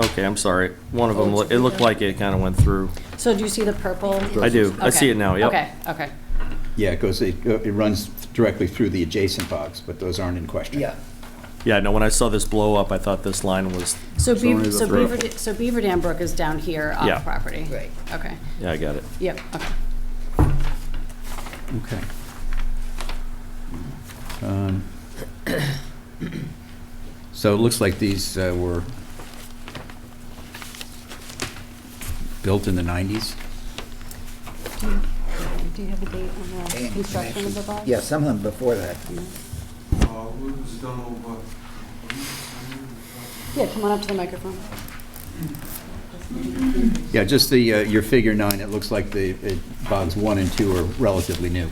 okay, I'm sorry. One of them, it looked like it kind of went through. So do you see the purple? I do, I see Okay. it now, yep. Okay, okay. Yeah, it runs directly through the adjacent bogs, but those aren't in question. Yeah. Yeah, no, when I saw this blow up, I thought this line was, So only Beaver, the so purple. Beaver, so Beaver Dam Brook is down here Yeah. off property? Right. Okay, yeah, I got it. yep, okay. Okay. Um, So it looks like these were built in the 90s. Do you have a date on the And construction of the bog? Yeah, some of them before that. Yeah, come on up to the microphone. Yeah, just the, your figure 9, it looks like the bogs 1 and 2 are relatively new.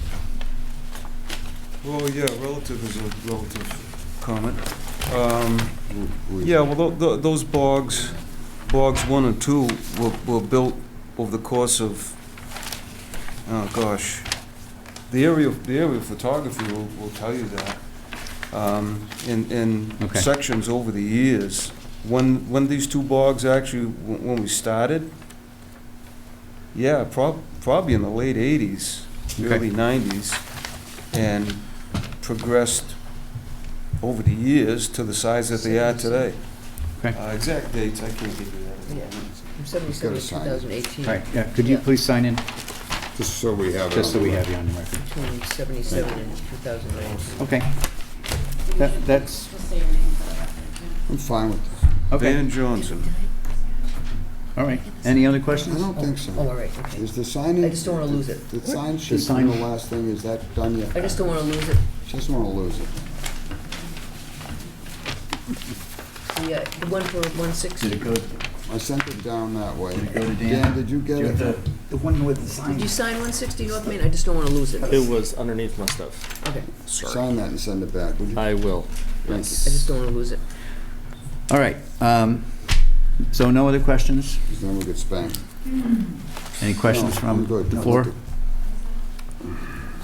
Well, yeah, relative is a relative comment. Yeah, well, those bogs 1 and 2 were built over the course of, oh gosh, the area of photography will tell you that. In Okay. sections over the years, when these 2 bogs actually, when we started, yeah, probably in the late 80s, Okay. early 90s, and progressed over the years to the size that they are today. Okay. Exact dates, I can't give you that. Yeah. From 77 to Gotta sign it. 2018. All right, yeah, could you Yeah. please sign in, Just so we have it. just so on we the have you on the record? Between 77 and 2019. Okay. That's, Just say your name for the record, too. I'm fine with this. okay, Van Johnson. all right. Any other I questions? don't think so. Oh, all right, okay. Is the sign? I just don't wanna lose it. The sign sheet sign- from the last thing, is that done yet? I just don't want to lose it. Just want to lose it. The one for 160. Did it go, I sent it down that way. Did it go to Dan? Dan, did you get do you have it? the- The one with the sign. Did you sign 160 North Main? I just don't want to lose it. It was underneath my stuff. Okay. Sorry. Sign that and send it back, would you? I will. I just don't want to lose it. all right, so no other questions? 'Cause then we'll get spanked. Any questions No, from I'm good. the No, floor? look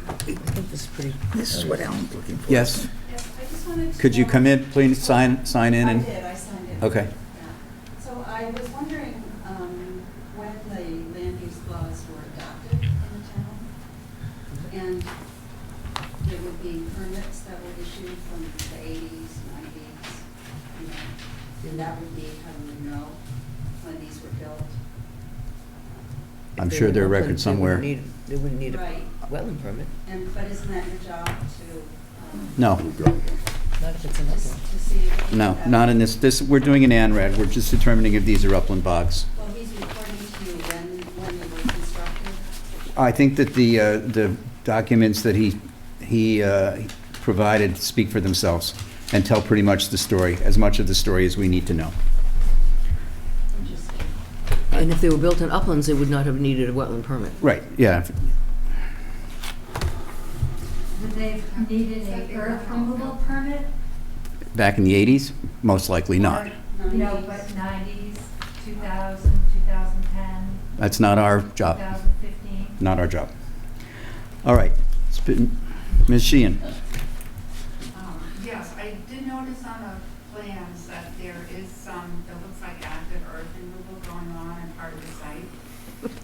I think this is pretty. This is what Alan's looking for. Yes, Yes, I just wanted to could you know- come in, please, sign in I and, did, I signed in. okay. Yeah. So I was wondering when the land use laws were adopted in the town, and there would be permits that were issued from the 80s, 90s, you know, and that would be how you would know when these were built. I'm sure there are records somewhere. They wouldn't need a Right. wetland permit, And, but isn't that your job to, No, not if it's an just upland. to see? if no, that- not in this, we're doing an ANRAD, we're just determining if these are upland bogs. Well, he's reporting to you when they were constructed. I think that the documents that he provided speak for themselves and tell pretty much the story, as much of the story as we need to know. Interesting. And if they were built in uplands, they would not have needed a wetland permit. Right, yeah, Would they have needed a earth removal permit? back in the 80s, most likely not. No, but 90s, 2000, 2010, That's not our job, 2015? not our job. All right, Ms. Sheehan. Yes, I did notice on the plans that there is some, it looks like active earth removal going on in part of the site.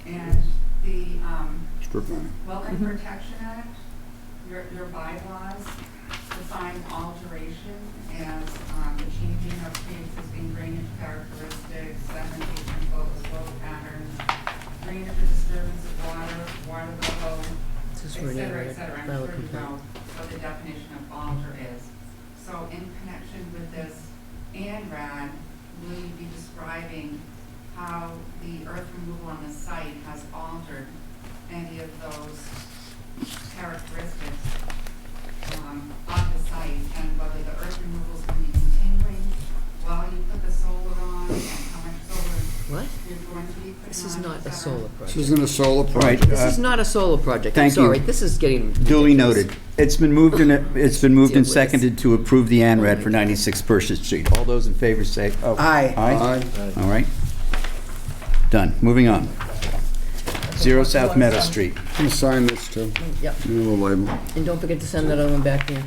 And the Strip mining. Wetland Protection Act, your bylaws define alteration as the changing of pre-existing drainage characteristics, sedimentation, slope patterns, drainage or disturbance of water level, This is et for an cetera, area et cetera. I'm file a sure you complaint. know what the definition of alter is. So in connection with this ANRAD, will you be describing how the earth removal on the site has altered any of those characteristics of the site, and whether the earth removal is going to be continuing while you put the solar on, and how much solar What? you're going to be putting on? This is et not a cetera? solar This project. isn't a solar Right. project. This is not a solar project. I'm Thank you. sorry, this is getting Duly ridiculous. noted. It's been moved and, it's been moved and Deal with this. seconded to approve the ANRAD for 96 Pershing Street. All those in favor say, oh. Aye. Aye? All right. Done. Moving on. 0 South Meadow Street. Can you sign this too? Yep, Give me a little label. and don't forget to send that other one back in.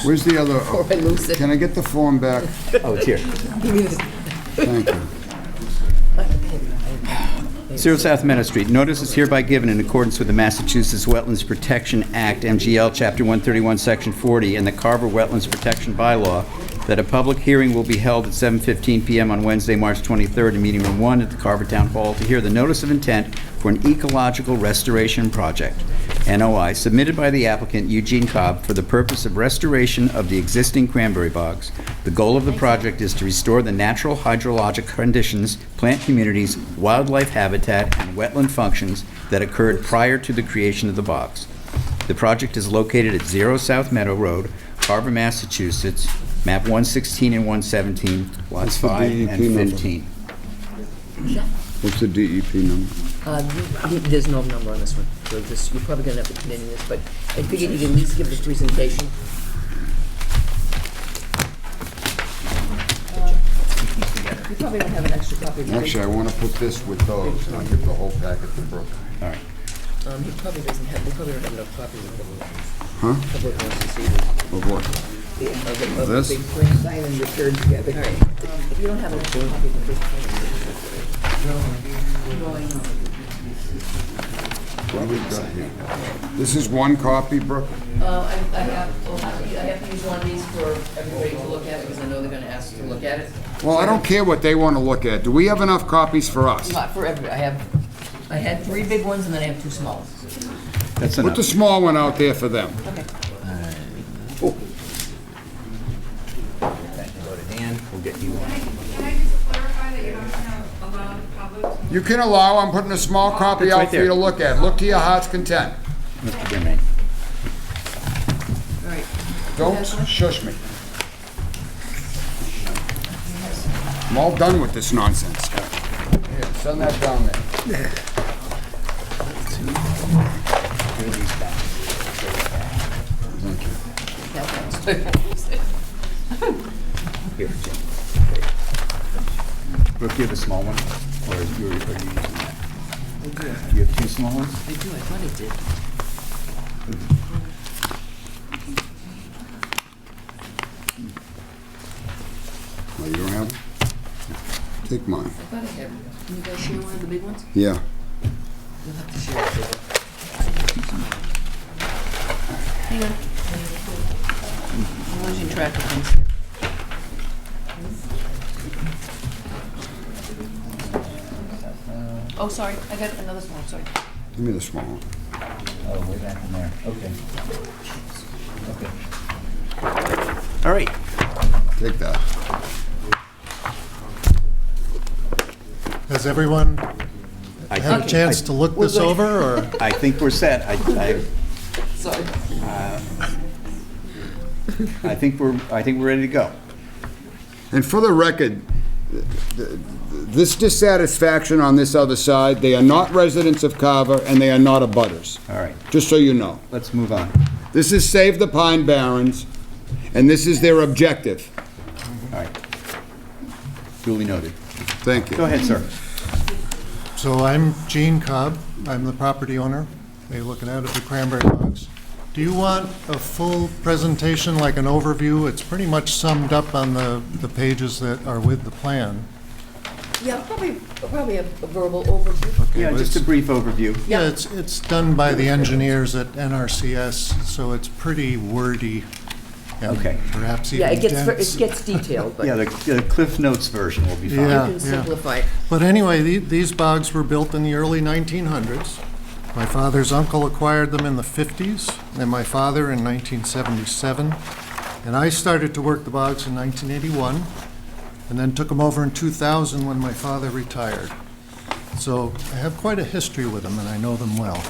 Where's the other? Before I lose it. Can I get the form back? Oh, it's here. Give me this. Thank you. 0 South Meadow Street. Notice is hereby given in accordance with the Massachusetts Wetlands Protection Act, MGL, Chapter 131, Section 40, and the Carver Wetlands Protection Bylaw, that a public hearing will be held at 7:15 PM on Wednesday, March 23rd, in Meeting Room 1 at the Carver Town Hall to hear the notice of intent for an ecological restoration project, NOI, submitted by the applicant Eugene Cobb for the purpose of restoration of the existing cranberry bogs. The goal of the project is to restore the natural hydrologic conditions, plant communities, wildlife habitat, and wetland functions that occurred prior to the creation of the bogs. The project is located at 0 South Meadow Road, Carver, Massachusetts, map 116 and 117, lots What's the 5 DEP and number? 15. What's the DEP number? There's no number on this one, so this, you're probably gonna have to continue this, but I figured you could at least give the presentation. You probably don't have an extra copy. do you? Actually, I want to put this with those, and I'll give the whole packet to Brooke. All right. He probably doesn't have, they probably don't have enough copies of the Huh? public wants to see this. Of what? Of This? the big plan, sign and return together. All right. If you don't have an extra copy of the big plan. What do we got here? This is one copy, Brooke? I have to use one of these for everybody to look at, because I know they're gonna ask to look at it. Well, I don't care what they want to look at. Do we have enough copies for us? Not for everybody, I had 3 big ones and then I have 2 small ones. That's Put enough. the small one out there for them. Okay. Go to Dan, we'll get you one. Can I just clarify that you don't allow the public to? You can allow, I'm putting a small copy It's out right for you to there. look at. Look to your heart's content. Mr. Germain. All right. Don't shush me. I'm all done with this nonsense. Here, send that down there. Here, Jim. Brooke, you have a small one? Or are you using that? I do. Do you have 2 small ones? I do, I thought I did. Oh, you don't have them? Take mine. I thought I had. Can you guys share one of the big ones? Yeah. You'll have to share it. Hang on. I'm losing track of things here. Oh, sorry, I got another small, sorry. Give me the small one. Oh, way back in there. Okay. Okay. All right. Take that. Has everyone I had a think- chance to look this over, or? I think we're set. Sorry. I think we're ready to go. And for the record, this dissatisfaction on this other side, they are not residents of Carver and they are not abutters, All right, just so you know. let's move on. This is Save the Pine Barrens, and this is their objective. All right. Duly noted. Thank you. Go ahead, sir. So I'm Gene Cobb, I'm the property owner. They're looking at the cranberry bogs. Do you want a full presentation, like an overview? It's pretty much summed up on the pages that are with the plan. Yeah, probably a verbal overview. Yeah, just a brief overview. Yeah, it's done by the engineers at NRCS, so it's pretty wordy. And Okay. perhaps Yeah, even dense. it gets detailed, but Yeah, you the Cliff Notes version will be fine. Yeah. can simplify it. But anyway, these bogs were built in the early 1900s. My father's uncle acquired them in the 50s, and my father in 1977. And I started to work the bogs in 1981, and then took them over in 2000 when my father retired. So I have quite a history with them, and I know them well.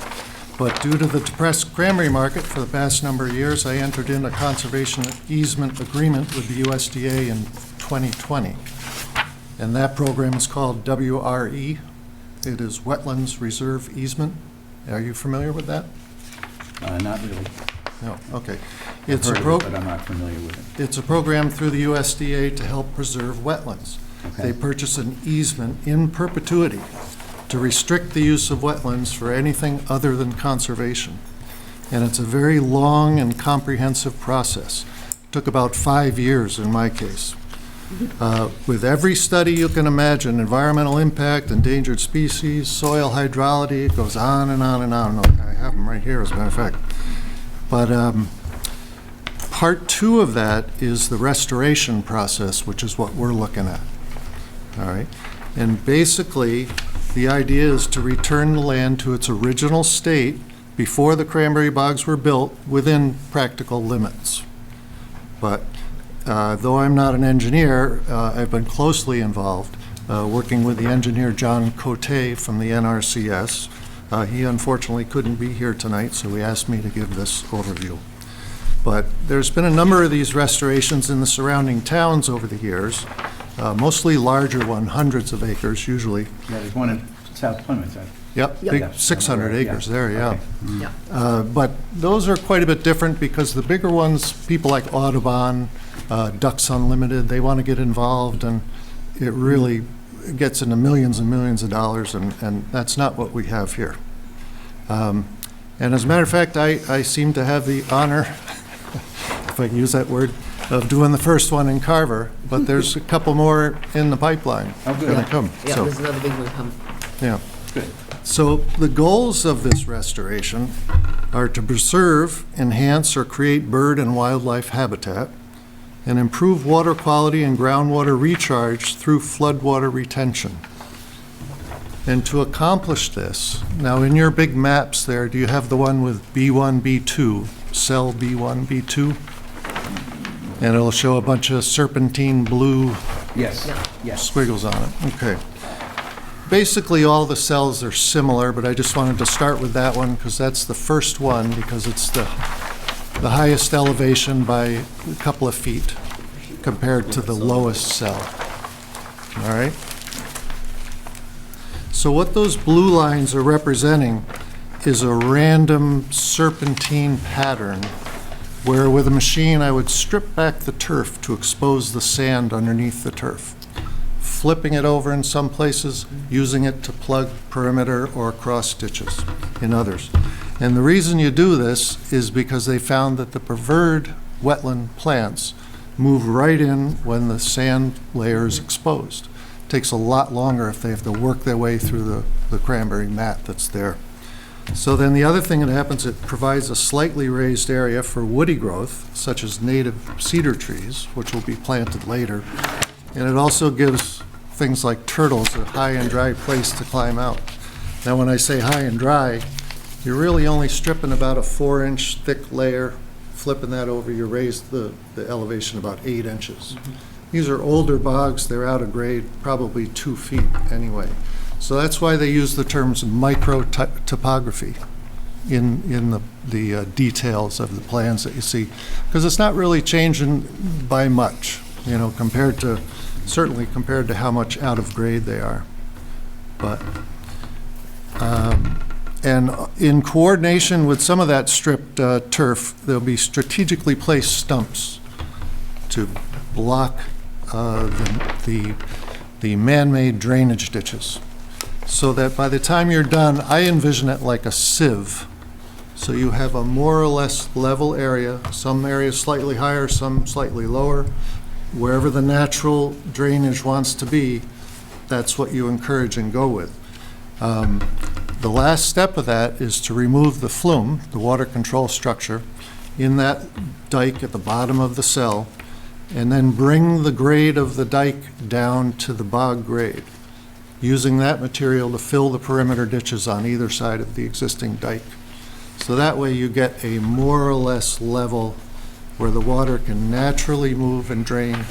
But due to the depressed cranberry market for the past number of years, I entered in a conservation easement agreement with the USDA in 2020. And that program is called WRE. It is Wetlands Reserve Easement. Are you familiar with that? Not really. No, okay. I've It's a heard of it, but I'm not familiar with it. It's a program through the USDA to help preserve wetlands. Okay. They purchase an easement in perpetuity to restrict the use of wetlands for anything other than conservation. And it's a very long and comprehensive process. Took about 5 years in my case. With every study you can imagine, environmental impact, endangered species, soil hydrology, it goes on and on and on. I have them right here, as a matter of fact. But part 2 of that is the restoration process, which is what we're looking at. All right? And basically, the idea is to return the land to its original state before the cranberry bogs were built within practical limits. But though I'm not an engineer, I've been closely involved, working with the engineer John Cote from the NRCS. He unfortunately couldn't be here tonight, so he asked me to give this overview. But there's been a number of these restorations in the surrounding towns over the years, mostly larger one, hundreds of acres usually. Yeah, there's one in South Plymouth, right? Yep, Yep. big Yeah. 600 acres there, yeah. Okay. Yeah. But those are quite a bit different because the bigger ones, people like Audubon, Ducks Unlimited, they want to get involved, and it really gets into millions and millions of dollars, and that's not what we have here. And as a matter of fact, I seem to have the honor, if I can use that word, of doing the first one in Carver, but there's a couple more in the pipeline Oh, good. gonna come. Yeah, So, there's another big one coming. yeah. Good. So the goals of this restoration are to preserve, enhance, or create bird and wildlife habitat, and improve water quality and groundwater recharge through floodwater retention. And to accomplish this, now in your big maps there, do you have the one with B1, B2, cell B1, B2? And it'll show a bunch of serpentine blue Yes, Yeah. yes. squiggles on it, okay. Basically, all the cells are similar, but I just wanted to start with that one because that's the first one, because it's the highest elevation by a couple of feet compared to the lowest cell. All right? So what those blue lines are representing is a random serpentine pattern where with a machine I would strip back the turf to expose the sand underneath the turf, flipping it over in some places, using it to plug perimeter or cross ditches in others. And the reason you do this is because they found that the preferred wetland plants move right in when the sand layer is exposed. Takes a lot longer if they have to work their way through the cranberry mat that's there. So then the other thing that happens, it provides a slightly raised area for woody growth, such as native cedar trees, which will be planted later. And it also gives things like turtles a high and dry place to climb out. Now, when I say high and dry, you're really only stripping about a 4-inch thick layer, flipping that over, you raise the elevation about 8 inches. These are older bogs, they're out of grade, probably 2 feet anyway. So that's why they use the terms micro-topography in the details of the plans that you see, because it's not really changing by much, you know, certainly compared to how much out of grade they are. But, and in coordination with some of that stripped turf, there'll be strategically placed stumps to block the man-made drainage ditches, so that by the time you're done, I envision it like a sieve. So you have a more or less level area, some areas slightly higher, some slightly lower. Wherever the natural drainage wants to be, that's what you encourage and go with. The last step of that is to remove the flume, the water control structure, in that dike at the bottom of the cell, and then bring the grade of the dike down to the bog grade, using that material to fill the perimeter ditches on either side of the existing dike. So that way you get a more or less level where the water can naturally move and drain,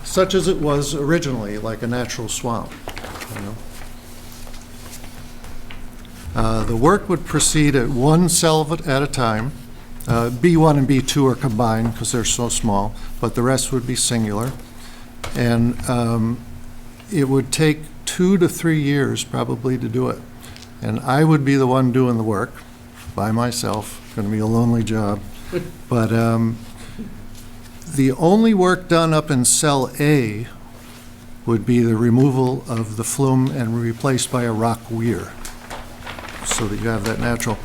such as it was originally, like a natural swamp, you know. The work would proceed at one cell at a time. B1 and B2 are combined because they're so small, but the rest would be singular. And it would take 2 to 3 years probably to do it. And I would be the one doing the work by myself. Going to be a lonely job. But the only work done up in cell A would be the removal of the flume and replaced by a rock weir, so that you have that natural.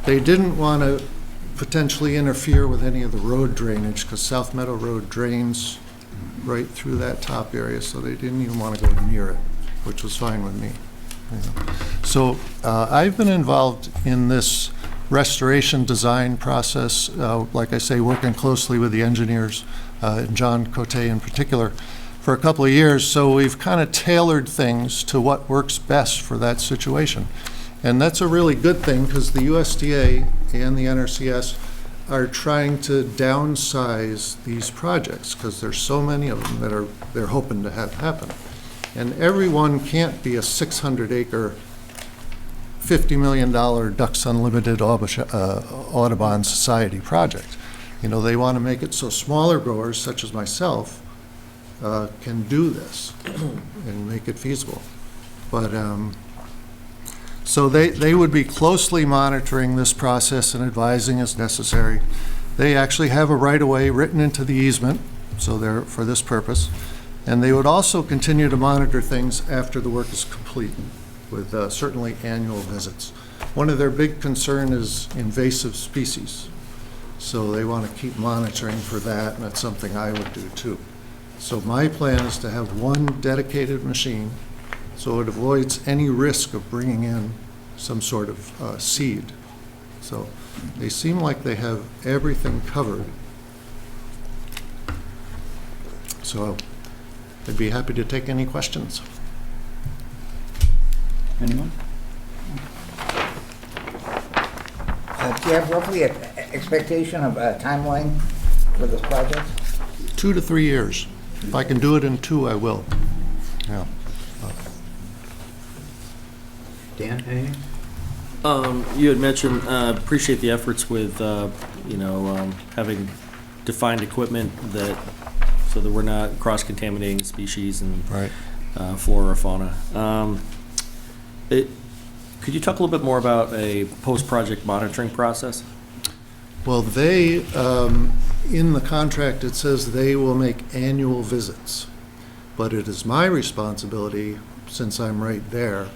They didn't want to potentially interfere with any of the road drainage, because South Meadow Road drains right through that top area, so they didn't even want to go near it, which was fine with me. You know. So I've been involved in this restoration design process, like I say, working closely with the engineers, John Cote in particular, for a couple of years. So we've kind of tailored things to what works best for that situation. And that's a really good thing, because the USDA and the NRCS are trying to downsize these projects, because there's so many of them that they're hoping to have happen. And everyone can't be a 600-acre, $50 million Ducks Unlimited Audubon Society project. You know, they want to make it so smaller growers, such as myself, can do this and make it feasible. But so they would be closely monitoring this process and advising as necessary. They actually have a right-of-way written into the easement, so they're for this purpose. And they would also continue to monitor things after the work is complete, with certainly annual visits. One of their big concern is invasive species. So they want to keep monitoring for that, and that's something I would do too. So my plan is to have one dedicated machine, so it avoids any risk of bringing in some sort of seed. So they seem like they have everything covered. So I'd be happy to take any questions. Anyone? Do you have roughly an expectation of a timeline for this project? 2 to 3 years. If I can do it in 2, I will. Yeah. Dan, anything? You had mentioned, appreciate the efforts with, having defined equipment so that we're not cross-contaminating species and Right. Flora or fauna. Could you talk a little bit more about a post-project monitoring process? Well, they, in the contract, it says they will make annual visits. But it is my responsibility, since I'm right there,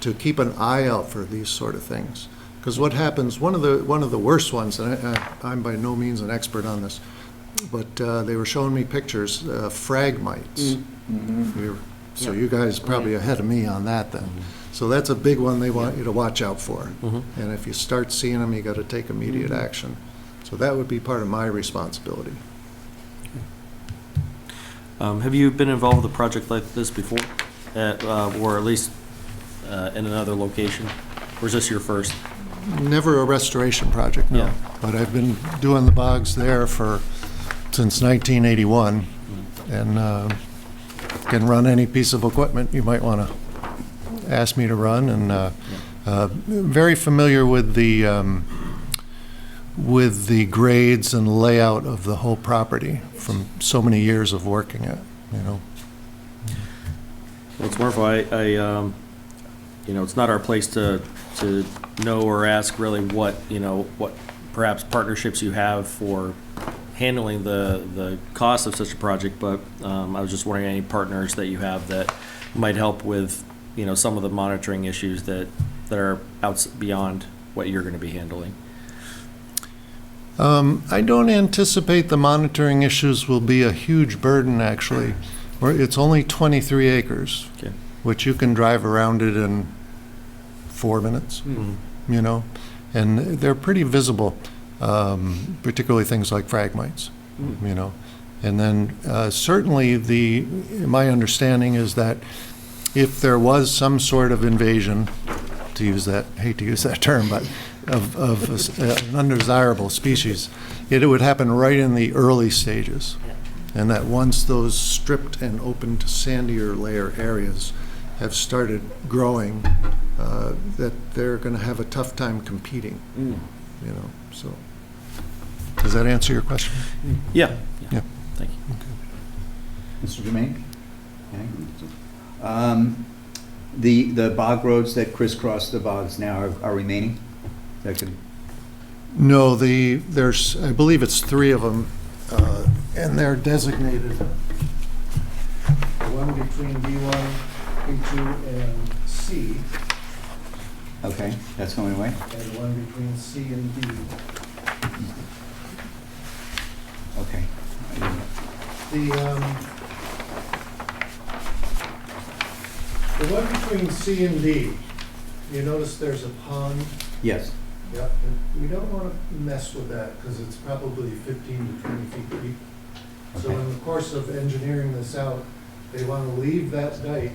to keep an eye out for these sort of things. Because what happens, one of the worst ones, and I'm by no means an expert on this, but they were showing me pictures, frag mites. So you guys probably ahead of me on that then. So that's a big one they want you to watch out for. And if you start seeing them, you got to take immediate action. So that would be part of my responsibility. Have you been involved with a project like this before, or at least in another location? Or is this your first? Never a restoration project, no. Yeah. But I've been doing the bogs there since 1981, and can run any piece of equipment you might want to ask me to run, and very familiar with the grades and layout of the whole property from so many years of working it, you know. Well, it's wonderful. It's not our place to know or ask really what perhaps partnerships you have for handling the cost of such a project, but I was just wondering any partners that you have that might help with, some of the monitoring issues that are beyond what you're going to be handling. I don't anticipate the monitoring issues will be a huge burden, actually. It's only 23 acres. Okay. which you can drive around it in 4 minutes, you know, and they're pretty visible, particularly things like phragmites, you know. And then certainly my understanding is that if there was some sort of invasion, to use that, hate to use that term, but of an undesirable species, it would happen right in the early stages. And that once those stripped and opened sandier layer areas have started growing, that they're going to have a tough time competing, you know, so. Does that answer your question? Yeah. Yeah. Thank you. Mr. Jermaine? Okay. The bog roads that crisscross the bogs now are remaining? That could, No, there's, I believe it's 3 of them, and they're designated. The one between B1, B2, and C, okay, that's going away? and the one between C and D. Okay. The one between C and D, you notice there's a pond? Yes, Yep. We don't want to mess with that because it's probably 15 to 20 feet deep. So Okay. in the course of engineering this out, they want to leave that dike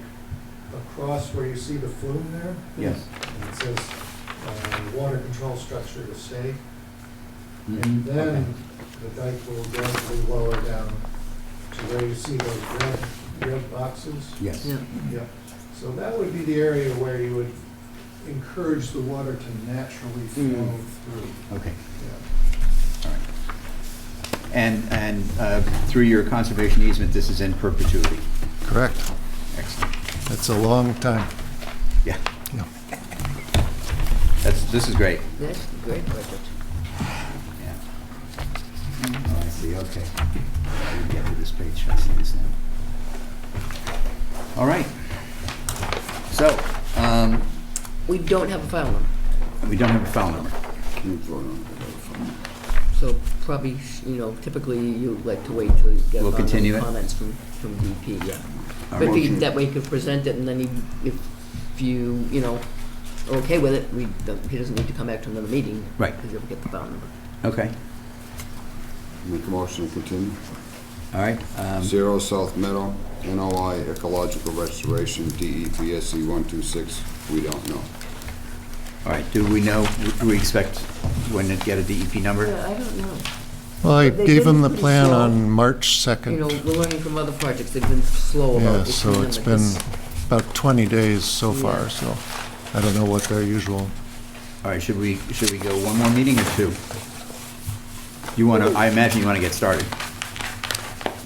across where you see the flume there. yes. And it says, water control structure to stay. Mhm. And then Okay. the dike will gradually lower down to where you see those red boxes. Yes. Yeah. Yep. So that would be the area where you would encourage the water to naturally flow through. Okay. Yeah. All right. And through your conservation easement, this is in perpetuity? Correct. Excellent. That's a long time. Yeah. Yeah. This is great. That's a great project. Yeah. Oh, I see, okay. I didn't get to this page, I see this now. All right. So, We don't have a file number, we don't have a file number. Can't vote on so probably, you know, typically you like to wait till you get We'll continue it. comments from DP, yeah. All But if right. you, that way you could present it, and then if you, you know, are okay with it, he doesn't need to come back to another meeting. Right. Because you'll get the file number. Okay, Make a motion to continue. all right. 0 South Meadow, NOI Ecological Restoration, DEPSC 126, we don't know. All right, do we expect when to get a DEP number? Yeah, I don't know. Well, I But they've gave been them the pretty plan slow. on March 2nd. You know, we're learning from other projects, they've been slow about Yeah, issuing so them it's at been this- about 20 days so Yeah. far, so I don't know what their usual. All right, should we go one more meeting or 2? You want to, I imagine you want to get started.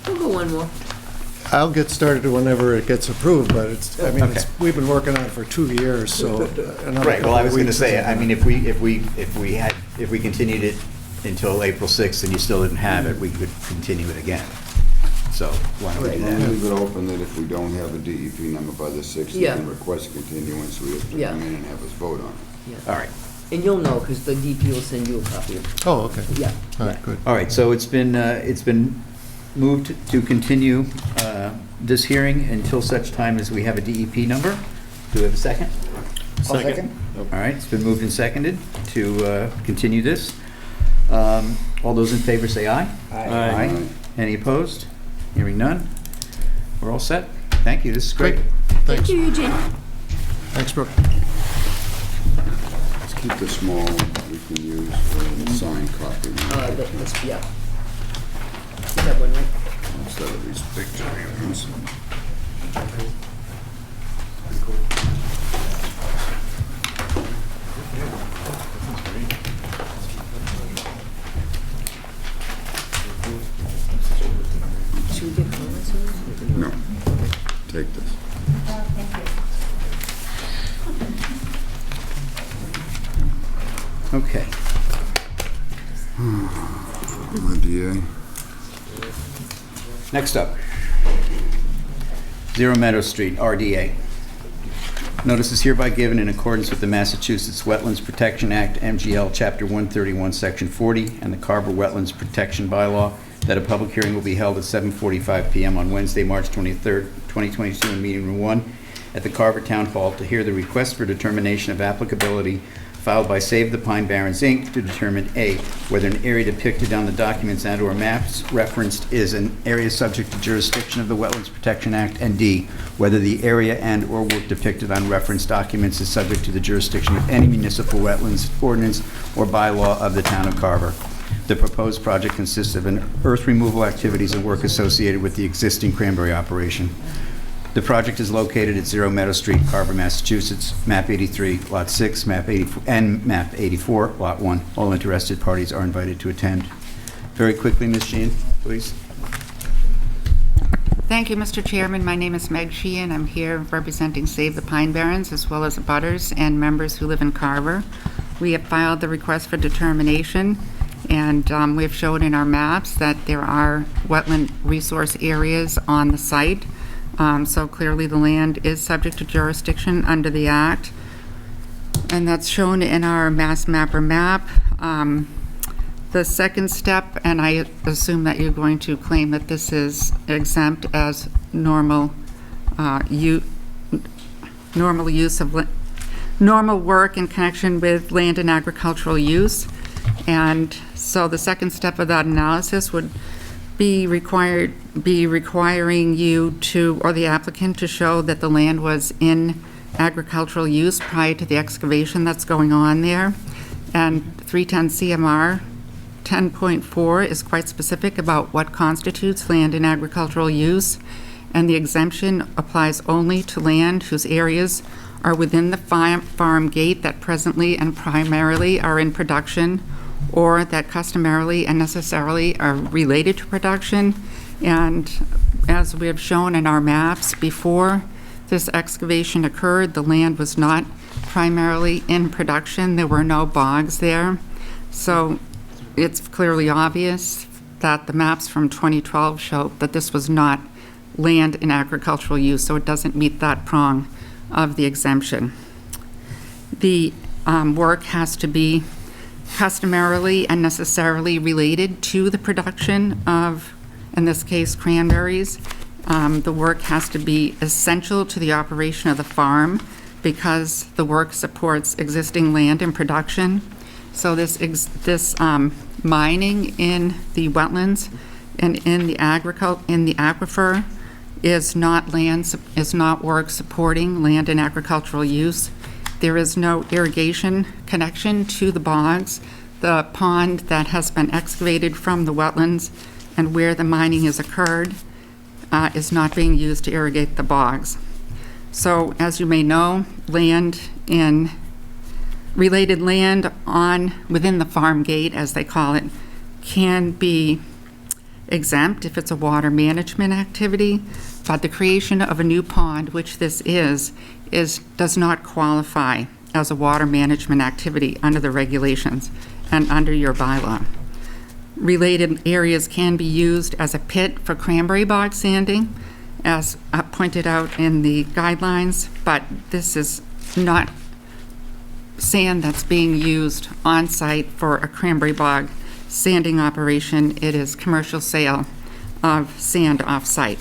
We'll go one more. I'll get started whenever it gets approved, but it's, I mean, Okay. we've been working on it for 2 years, so. another Right, well, I couple was going to weeks say, isn't I mean, enough. if we continued it until April 6th and you still didn't have it, we could continue it again. So why don't we do I'll that? leave it open that if we don't have a DEP number by the 6th, you Yeah. can request a continuance, so we have to Yeah. come in and have us vote on it. Yeah. All right, And you'll know, because the DP will send you a copy of it. Oh, okay. Yeah. All right, good. all right, so it's been moved to continue this hearing until such time as we have a DEP number. Do we have a second? Second. All right, it's been moved and seconded to continue this. All those in favor say aye. Aye. Any opposed? Hearing none. We're all set. Thank you, this is great. Thanks. Thank you, Eugene. Thanks, Brooke. Let's keep the small one we can use for the signed copy Yeah. You have one, right? instead of these big giant ones. Should we get comments on this? No, take this. Okay. IDA. Next up, Zero Meadow Street, RDA. Notice is hereby given in accordance with the Massachusetts Wetlands Protection Act, MGL Chapter 131, Section 40, and the Carver Wetlands Protection Bylaw, that a public hearing will be held at 7:45 PM on Wednesday, March 23rd, 2022, in Meeting Room 1, at the Carver Town Hall to hear the request for determination of applicability filed by Save the Pine Barrens, Inc. to determine A, whether an area depicted on the documents and/or maps referenced is an area subject to jurisdiction of the Wetlands Protection Act, and D, whether the area and/or work depicted on referenced documents is subject to the jurisdiction of any municipal wetlands ordinance or bylaw of the town of Carver. The proposed project consists of an earth removal activities and work associated with the existing cranberry operation. The project is located at 0 Meadow Street, Carver, Massachusetts, map 83, lot 6, map 84, and map 84, lot 1. All interested parties are invited to attend. Very quickly, Ms. Sheehan, please. Thank you, Mr. Chairman. My name is Meg Sheehan. I'm here representing Save the Pine Barrens, as well as abutters and members who live in Carver. We have filed the request for determination, and we have shown in our maps that there are wetland resource areas on the site. So clearly the land is subject to jurisdiction under the Act. And that's shown in our Mass Mapper map. The second step, and I assume that you're going to claim that this is exempt as normal normal work in connection with land and agricultural use. And so the second step of that analysis would be requiring you to, or the applicant, to show that the land was in agricultural use prior to the excavation that's going on there. And 310 CMR 10.4 is quite specific about what constitutes land in agricultural use, and the exemption applies only to land whose areas are within the farm gate that presently and primarily are in production, or that customarily and necessarily are related to production. And as we have shown in our maps, before this excavation occurred, the land was not primarily in production. There were no bogs there. So it's clearly obvious that the maps from 2012 show that this was not land in agricultural use, so it doesn't meet that prong of the exemption. The work has to be customarily and necessarily related to the production of, in this case, cranberries. The work has to be essential to the operation of the farm because the work supports existing land and production. So this mining in the wetlands and in the aquifer is not work supporting land and agricultural use. There is no irrigation connection to the bogs. The pond that has been excavated from the wetlands and where the mining has occurred is not being used to irrigate the bogs. So, as you may know, related land within the farm gate, as they call it, can be exempt if it's a water management activity, but the creation of a new pond, which this does not qualify as a water management activity under the regulations and under your bylaw. Related areas can be used as a pit for cranberry bog sanding, as pointed out in the guidelines, but this is not sand that's being used on site for a cranberry bog sanding operation. It is commercial sale of sand off site.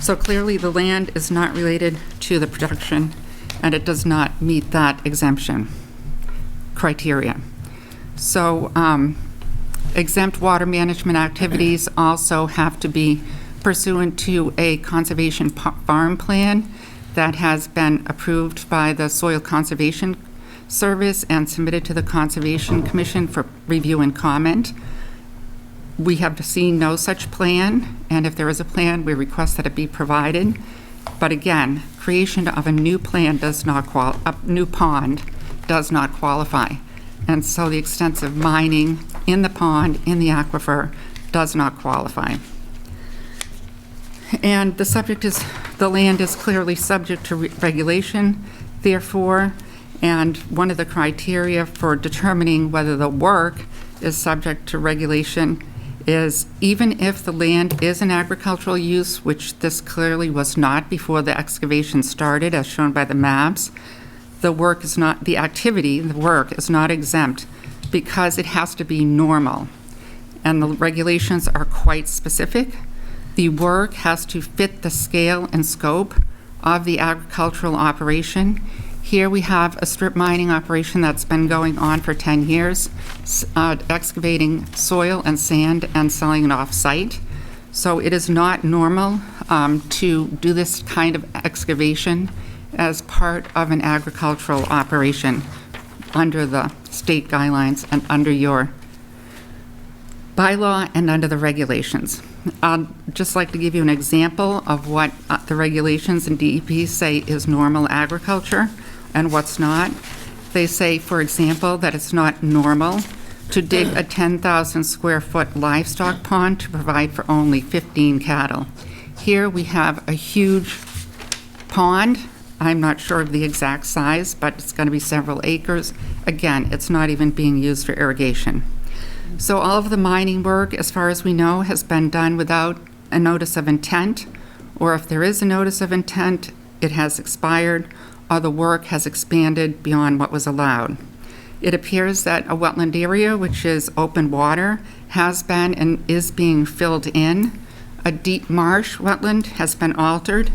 So clearly the land is not related to the production, and it does not meet that exemption criteria. So exempt water management activities also have to be pursuant to a conservation farm plan that has been approved by the Soil Conservation Service and submitted to the Conservation Commission for review and comment. We have seen no such plan, and if there is a plan, we request that it be provided. But again, creation of a new pond does not qualify, and so the extensive mining in the pond, in the aquifer, does not qualify. And the land is clearly subject to regulation, therefore, and one of the criteria for determining whether the work is subject to regulation is even if the land is in agricultural use, which this clearly was not before the excavation started, as shown by the maps, the work is not exempt because it has to be normal. And the regulations are quite specific. The work has to fit the scale and scope of the agricultural operation. Here we have a strip mining operation that's been going on for 10 years, excavating soil and sand and selling it off-site. So it is not normal to do this kind of excavation as part of an agricultural operation under the state guidelines and under your bylaw and under the regulations. I'd just like to give you an example of what the regulations and DEP say is normal agriculture and what's not. They say, for example, that it's not normal to dig a 10,000 square foot livestock pond to provide for only 15 cattle. Here we have a huge pond. I'm not sure of the exact size, but it's going to be several acres. Again, it's not even being used for irrigation. So all of the mining work, as far as we know, has been done without a notice of intent, or if there is a notice of intent, it has expired, or the work has expanded beyond what was allowed. It appears that a wetland area, which is open water, has been and is being filled in. A deep marsh wetland has been altered.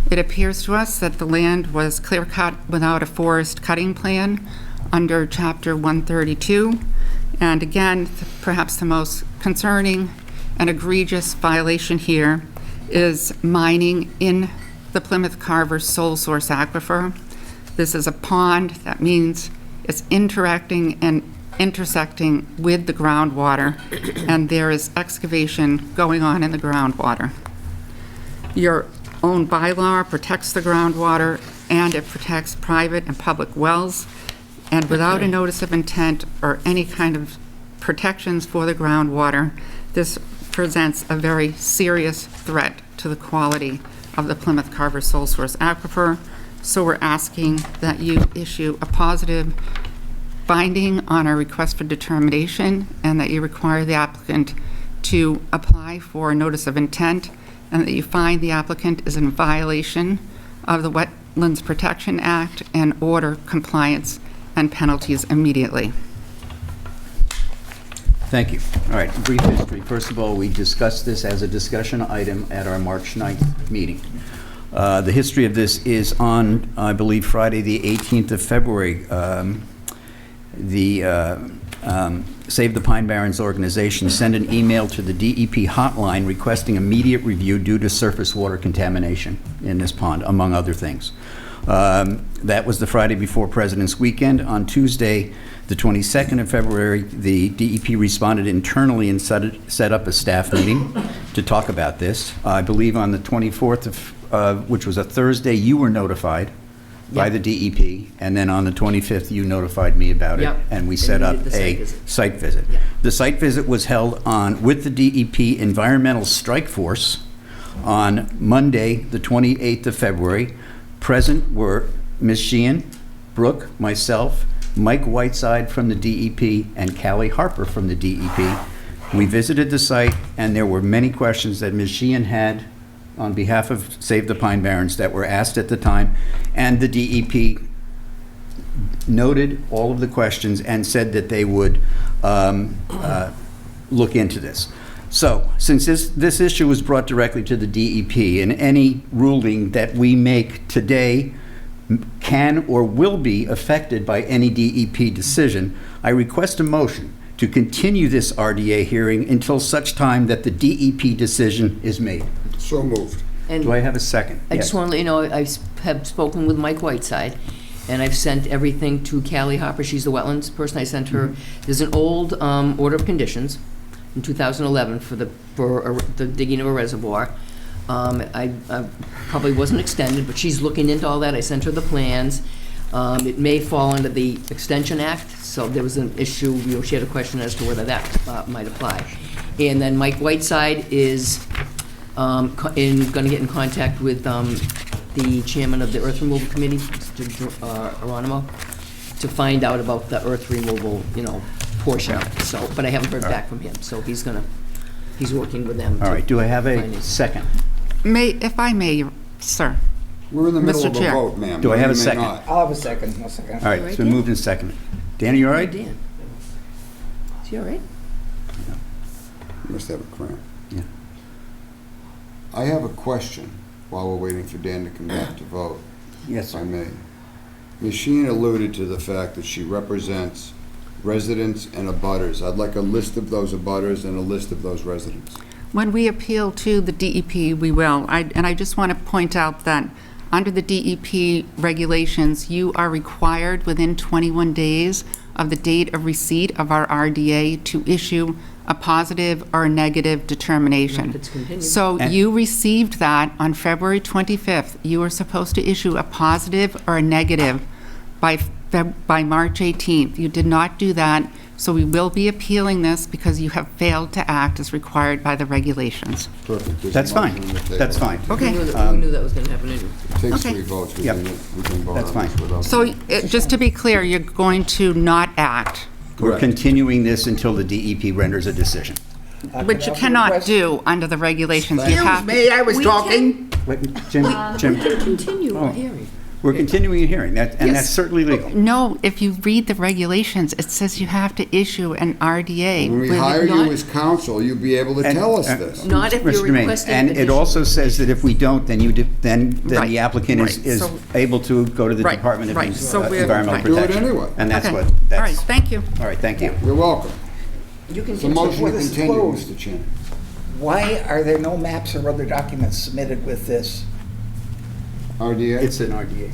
It appears to us that the land was clear-cut without a forest cutting plan under Chapter 132. And again, perhaps the most concerning and egregious violation here is mining in the Plymouth Carver sole source aquifer. This is a pond. That means it's interacting and intersecting with the groundwater, and there is excavation going on in the groundwater. Your own bylaw protects the groundwater, and it protects private and public wells. And without a notice of intent or any kind of protections for the groundwater, this presents a very serious threat to the quality of the Plymouth Carver sole source aquifer. So we're asking that you issue a positive finding on our request for determination, and that you require the applicant to apply for a notice of intent, and that you find the applicant is in violation of the Wetlands Protection Act and order compliance and penalties immediately. Thank you. All right, brief history. First of all, we discussed this as a discussion item at our March 9th meeting. The history of this is on, I believe, Friday, the 18th of February. Save the Pine Barrens organization sent an email to the DEP hotline requesting immediate review due to surface water contamination in this pond, among other things. That was the Friday before President's Weekend. On Tuesday, the 22nd of February, the DEP responded internally and set up a staff meeting to talk about this. I believe on the 24th of, which was a Thursday, you were notified by the DEP, and then on the 25th, you notified me about it, and we set up a site visit. The site visit was held with the DEP Environmental Strike Force on Monday, the 28th of February. Present were Ms. Sheehan, Brooke, myself, Mike Whiteside from the DEP, and Callie Harper from the DEP. We visited the site, and there were many questions that Ms. Sheehan had on behalf of Save the Pine Barrens that were asked at the time, and the DEP noted all of the questions and said that they would look into this. So, since this issue was brought directly to the DEP, and any ruling that we make today can or will be affected by any DEP decision, I request a motion to continue this RDA hearing until such time that the DEP decision is made. So moved. And Do I have a second? I just want to let you know, I have spoken with Mike Whiteside, and I've sent everything to Callie Hopper. She's the wetlands person. I sent her, there's an old order of conditions in 2011 for the digging of a reservoir. I probably wasn't extended, but she's looking into all that. I sent her the plans. It may fall under the Extension Act, so there was an issue, she had a question as to whether that might apply. And then Mike Whiteside is going to get in contact with the chairman of the Earth Removal Committee, Mr. Aronimo, to find out about the earth removal, portion of it. So, but I haven't heard back from him, so he's working with them. All right, do I have a find it. second? If I may, sir. We're in the middle Mr. of a Chair. vote, ma'am. Do I have a You may second? not. I'll have a second. I'll second. All right, it's been moved and seconded. Dan, you all right? Dan. Is he all right? You must have a cramp. Yeah. I have a question. while we're waiting for Dan to come back to vote. Yes, If I sir. may. Ms. Sheehan alluded to the fact that she represents residents and abutters. I'd like a list of those abutters and a list of those residents. When we appeal to the DEP, we will. And I just want to point out that under the DEP regulations, you are required within 21 days of the date of receipt of our RDA to issue a positive or a negative determination. If it's continued. So And- you received that on February 25th. You were supposed to issue a positive or a negative by March 18th. You did not do that, so we will be appealing this because you have failed to act as required by the regulations. Perfect. There's a That's fine. motion on the table. That's fine. Okay. We knew that was going to happen anyway. It takes Okay. 3 votes. We Yep. can vote That's on this fine. without. So just to be clear, you're going to not act, We're Correct. continuing this until the DEP renders a decision. which you cannot do under the regulations. You Excuse have- me, I was We talking. Wait, Jim, Jim, Continue Oh. the hearing. we're continuing a hearing, and Yes. that's certainly legal. No, if you read the regulations, it says you have to issue an RDA. When we with- hire you not- as counsel, you'll be able to And- tell us and- this. Not if Mr. you're Jermaine, requesting and it additional- also says that if we don't, then then Right, the applicant right. is So- able to go to the Right, Department of right. So we're- Environmental right. Do it Protection. anyway. And that's Okay. what, All right, that's, thank you. all right, thank you. You're welcome. You can It's a motion before to this is continue, closed. Mr. Chairman. Why are there no maps or other documents submitted with this? RDA? It's an RDA.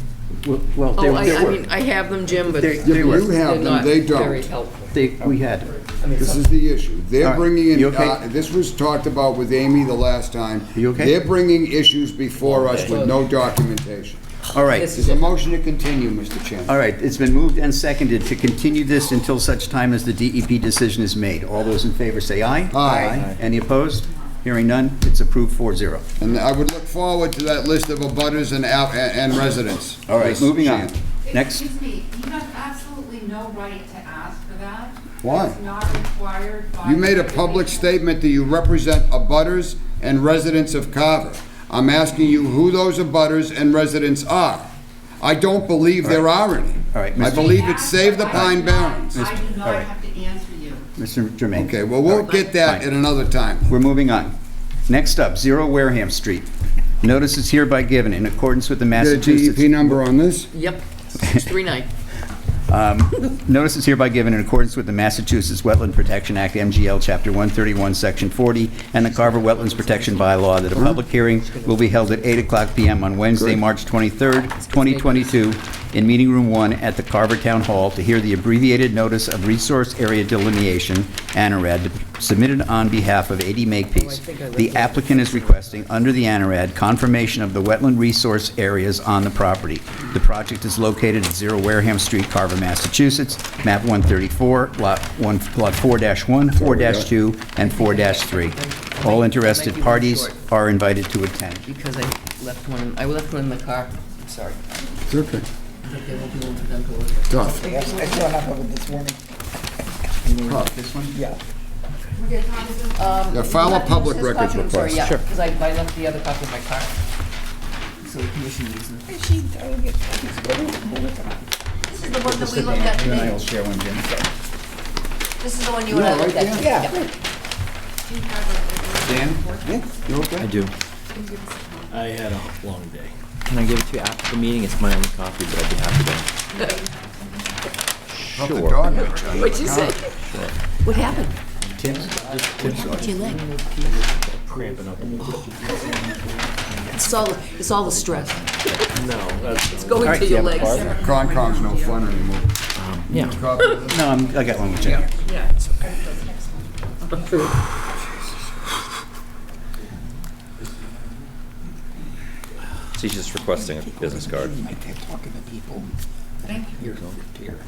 Well, Oh, there I were. mean, I have them, Jim, but They- Yeah, they but were. you they're have them, not they very don't. helpful. We had. This is the issue. All They're right. bringing in, You okay? this was talked about with Amy the last time. You okay? They're bringing issues before us with no documentation. All right. This There's a motion to continue, Mr. Chairman. All right, it's been moved and seconded to continue this until such time as the DEP decision is made. All those in favor say aye. Aye. Any opposed? Hearing none, it's approved 4-0. And I would look forward to that list of abutters and residents. All right, Ms. moving on. Sheehan. Next. Excuse me, you have absolutely no right to ask for that. Why? It's not required by. You made a public statement that you represent abutters and residents of Carver. I'm asking you who those abutters and residents are. I don't believe there are any. All right, I Mr. believe it's Save the Pine Barrens. I do All not right. have to answer you. Mr. Jermaine. Okay, well, we'll get that at another time. We're moving on. Next up, 0 Wareham Street. Notice is hereby given in accordance with the Get a Massachusetts... DEP number on this? Yep, 639. Notice is hereby given in accordance with the Massachusetts Wetland Protection Act, MGL Chapter 131, Section 40, and the Carver Wetlands Protection Bylaw that a public hearing will be held at 8:00 p.m. on Wednesday, Good. March 23rd, 2022, in Meeting Room 1 at the Carver Town Hall to hear the abbreviated notice of resource area delineation, ANARAD, submitted on behalf of 80 Makepeace. The applicant is requesting, under the ANARAD, confirmation of the wetland resource areas on the property. The project is located at 0 Wareham Street, Carver, Massachusetts, map 134, lot 4-1, 4-2, and 4-3. All interested parties are invited to attend. Because I left one in the car. I'm sorry. It's okay. I think they won't be able to them to look. Tough. I saw enough of it this morning. This one? Yeah. Yeah, file a public His records copy, I'm sorry, request. yeah, because I left the other copy in my car. So the commission needs them. This is the one that we looked at You and I today. will share one, Jim. This is the one you and I Yeah, looked right at. there. Yeah. Dan? You okay? I do. I had a long day. Can I give it to you after the meeting? It's my only copy, but I'd be happy to. Hope the dog bit you. What'd you say? What happened? Tim's? What happened to your leg? Cramping up. It's all the stress. No, that's. It's going to your legs. Concom's no fun anymore. Yeah. No, I got one with Jim. Yeah, it's okay. She's just requesting a business card. Talking to people. Here's over here.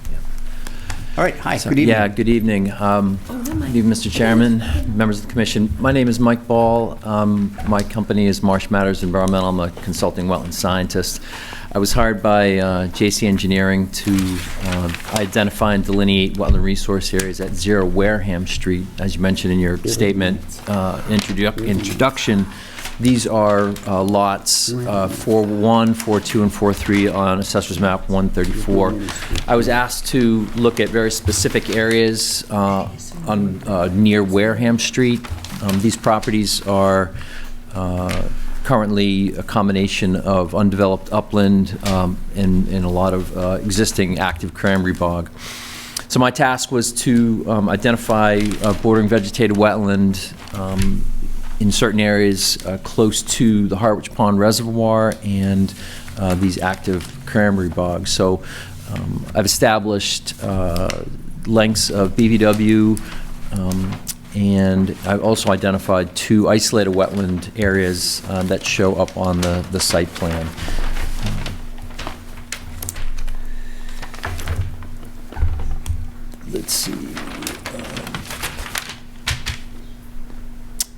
All right, hi, good evening. Yeah, good evening. Good evening, Mr. Chairman, members of the commission. My name is Mike Ball. My company is Marsh Matters Environmental. I'm a consulting wetland scientist. I was hired by JC Engineering to identify and delineate wetland resource areas at 0 Wareham Street. As you mentioned in your statement, introduction, these are lots 4-1, 4-2, and 4-3 on Assessor's Map 134. I was asked to look at very specific areas near Wareham Street. These properties are currently a combination of undeveloped upland and a lot of existing active cranberry bog. So my task was to identify a bordering vegetated wetland in certain areas close to the Harwich Pond Reservoir and these active cranberry bogs. So I've established lengths of BVW, and I've also identified 2 isolated wetland areas that show up on the site plan. Let's see.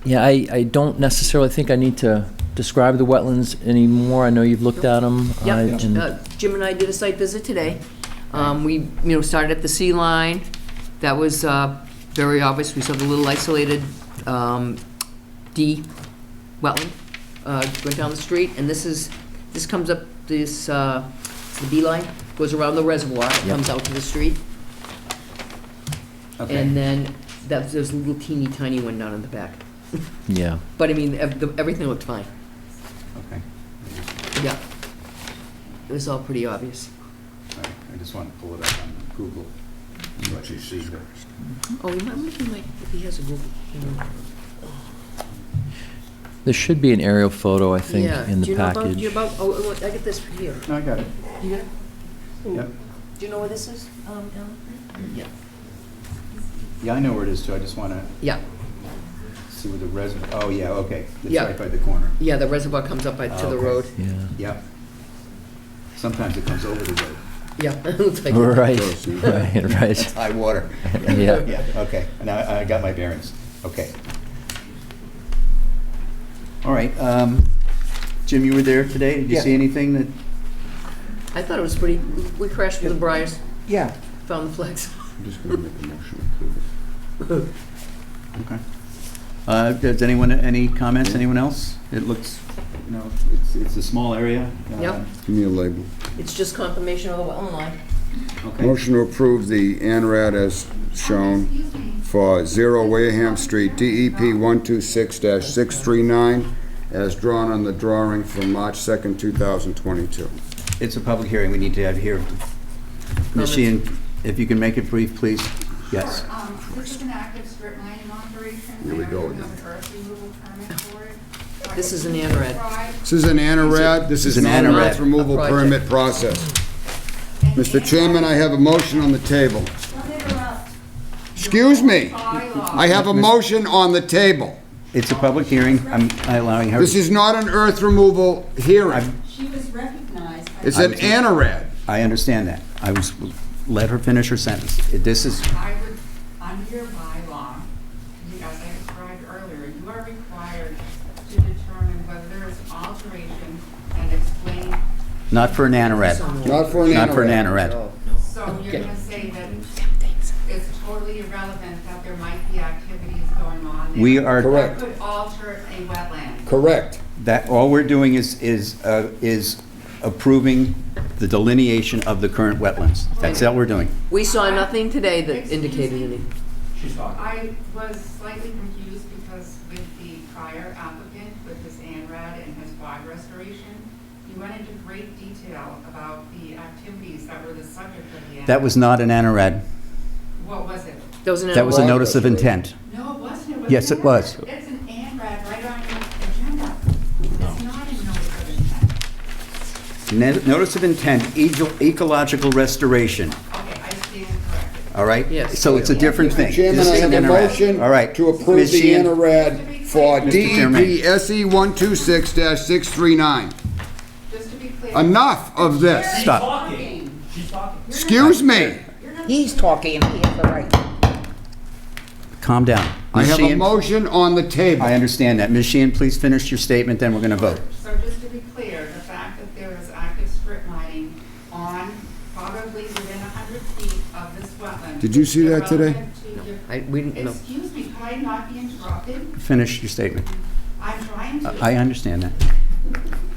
Yeah, I don't necessarily think I need to describe the wetlands anymore. I know you've looked at them. Yep, Jim and I did a site visit today. We, started at the sea line. That was very obvious. We saw the little isolated D wetland going down the street, and this comes up it's the B line, goes around the reservoir, it comes out to the street, Okay. and then there's a little teeny tiny one down in the back. Yeah. But I mean, everything looked fine. Okay. Yeah, it was all pretty obvious. All right, I just want to pull it up on Google, and what you see there. Oh, he might, if he has a Google. There should be an aerial photo, I think, Yeah. in Do the you know package. oh, I get this here. No, I got it. You got it? Yep. Do you know where this is, Ellen? Yeah. Yeah, I know where it is too. I just want to Yeah, see where the reservoir, oh, yeah, okay. It's Yeah. right by the corner. yeah, the reservoir comes up to the Okay. road. Yeah. Yep. Sometimes it comes over the road. Yeah, it looks like it. Right, right, It's right. high water. Yeah. Yeah, okay. Now I got my bearings. Okay. All right. Jim, you were there today. Did you Yeah. see anything that, I thought it was pretty, we crashed with the Briars, Yeah. found the flags. I'm just going to make a motion to approve it. okay. Does anyone, any comments? Anyone else? It looks, it's a small area. Yep. Give me a label. It's just confirmation of the wetland line. Okay. Motion to approve the ANRAD as shown Excuse me. for 0 Wareham Street, DEP 126-639, as drawn on the drawing from March 2nd, 2022. It's a public hearing. We need to have here. Ms. Sheehan, if you can make it brief, please. Yes. This is an active strip mining operation. Here we go I again. have an earth removal permit for it. This is an ANRAD. This is an ANRAD. This is an not an ANRAD. earth removal A project. permit process. Mr. Chairman, I have a motion on the table. Excuse me. I have a motion on the table. It's a public hearing. I'm allowing her. This is not an earth removal hearing. She was recognized. It's an ANRAD. I understand that. Let her finish her sentence. This is, I would, under your bylaw, as I described earlier, you are required to determine whether there is alteration and explain. not for an ANRAD. Not for an Not for an ANRAD. ANRAD. So you're gonna say that it's totally irrelevant that there might be activities going on there. We are- Correct. That could alter a wetland. Correct. That, all we're doing is approving the delineation of the current wetlands. That's all we're doing. We saw nothing today that Excuse indicated me? any. I was slightly confused because with the prior applicant, with his ANRAD and his bog restoration, he went into great detail about the activities that were the subject of the ANRAD. That was not an ANRAD. What was it? That was an That was a ANRAD. notice of intent. No, it wasn't. It was Yes, an it was. ANRAD. It's an ANRAD right on your agenda. It's not a notice of intent. Notice of intent, ecological restoration, Okay, I stand corrected. all right? Yes. So it's a different thing. Chairman, This I is have an a ANRAD. motion All right. to approve Ms. the Sheehan, ANRAD for Mr. Chairman. DEP SE 126-639. Just to be clear. Enough of this. Stop. Excuse me. He's talking, he has the right. Calm down. I Ms. have a Sheehan, motion on the table. I understand that. Ms. Sheehan, please finish your statement, then we're going to vote. So just to be clear, the fact that there is active strip mining on probably within 100 feet of this wetland. Did you see that today? irrelevant to your- We didn't know. Excuse me, could I not be interrupted? Finish your statement. I'm trying to. I understand that.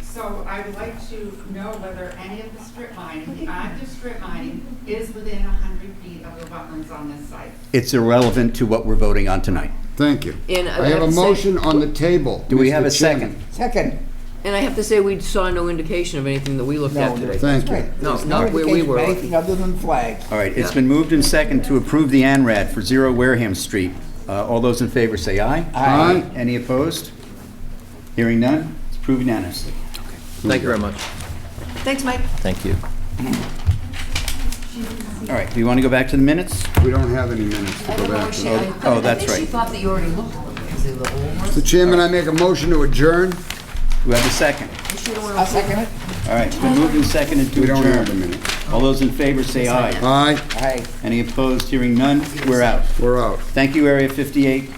So I would like to know whether any of the strip mining, the active strip mining, is within 100 feet of the wetlands on this site. It's irrelevant to what we're voting on tonight. Thank you. And I have a to say- motion on the table. Do we have Mr. a second? Chairman. Second, And I have to say, we saw no indication of anything that we looked at today. Thank you. No, not where we were. Anything other than flags. All right, it's been moved and second to approve the ANRAD for 0 Wareham Street. All those in favor say aye. Aye. Any opposed? Hearing none, it's approved unanimously. Thank you very much. Thanks, Mike. Thank you. All right, do you want to go back to the minutes? We don't have any minutes to go back to. Oh, that's I think she right. thought that you already looked at them. Is it the old ones? Mr. Chairman, I make a motion to adjourn. Do we have a second? She don't wanna I'll second it. All right, it's been moved and seconded to We don't have a adjourn. minute. All those in favor say aye. Aye, Aye. Any opposed? Hearing none, we're out. we're out. Thank you, Area 58.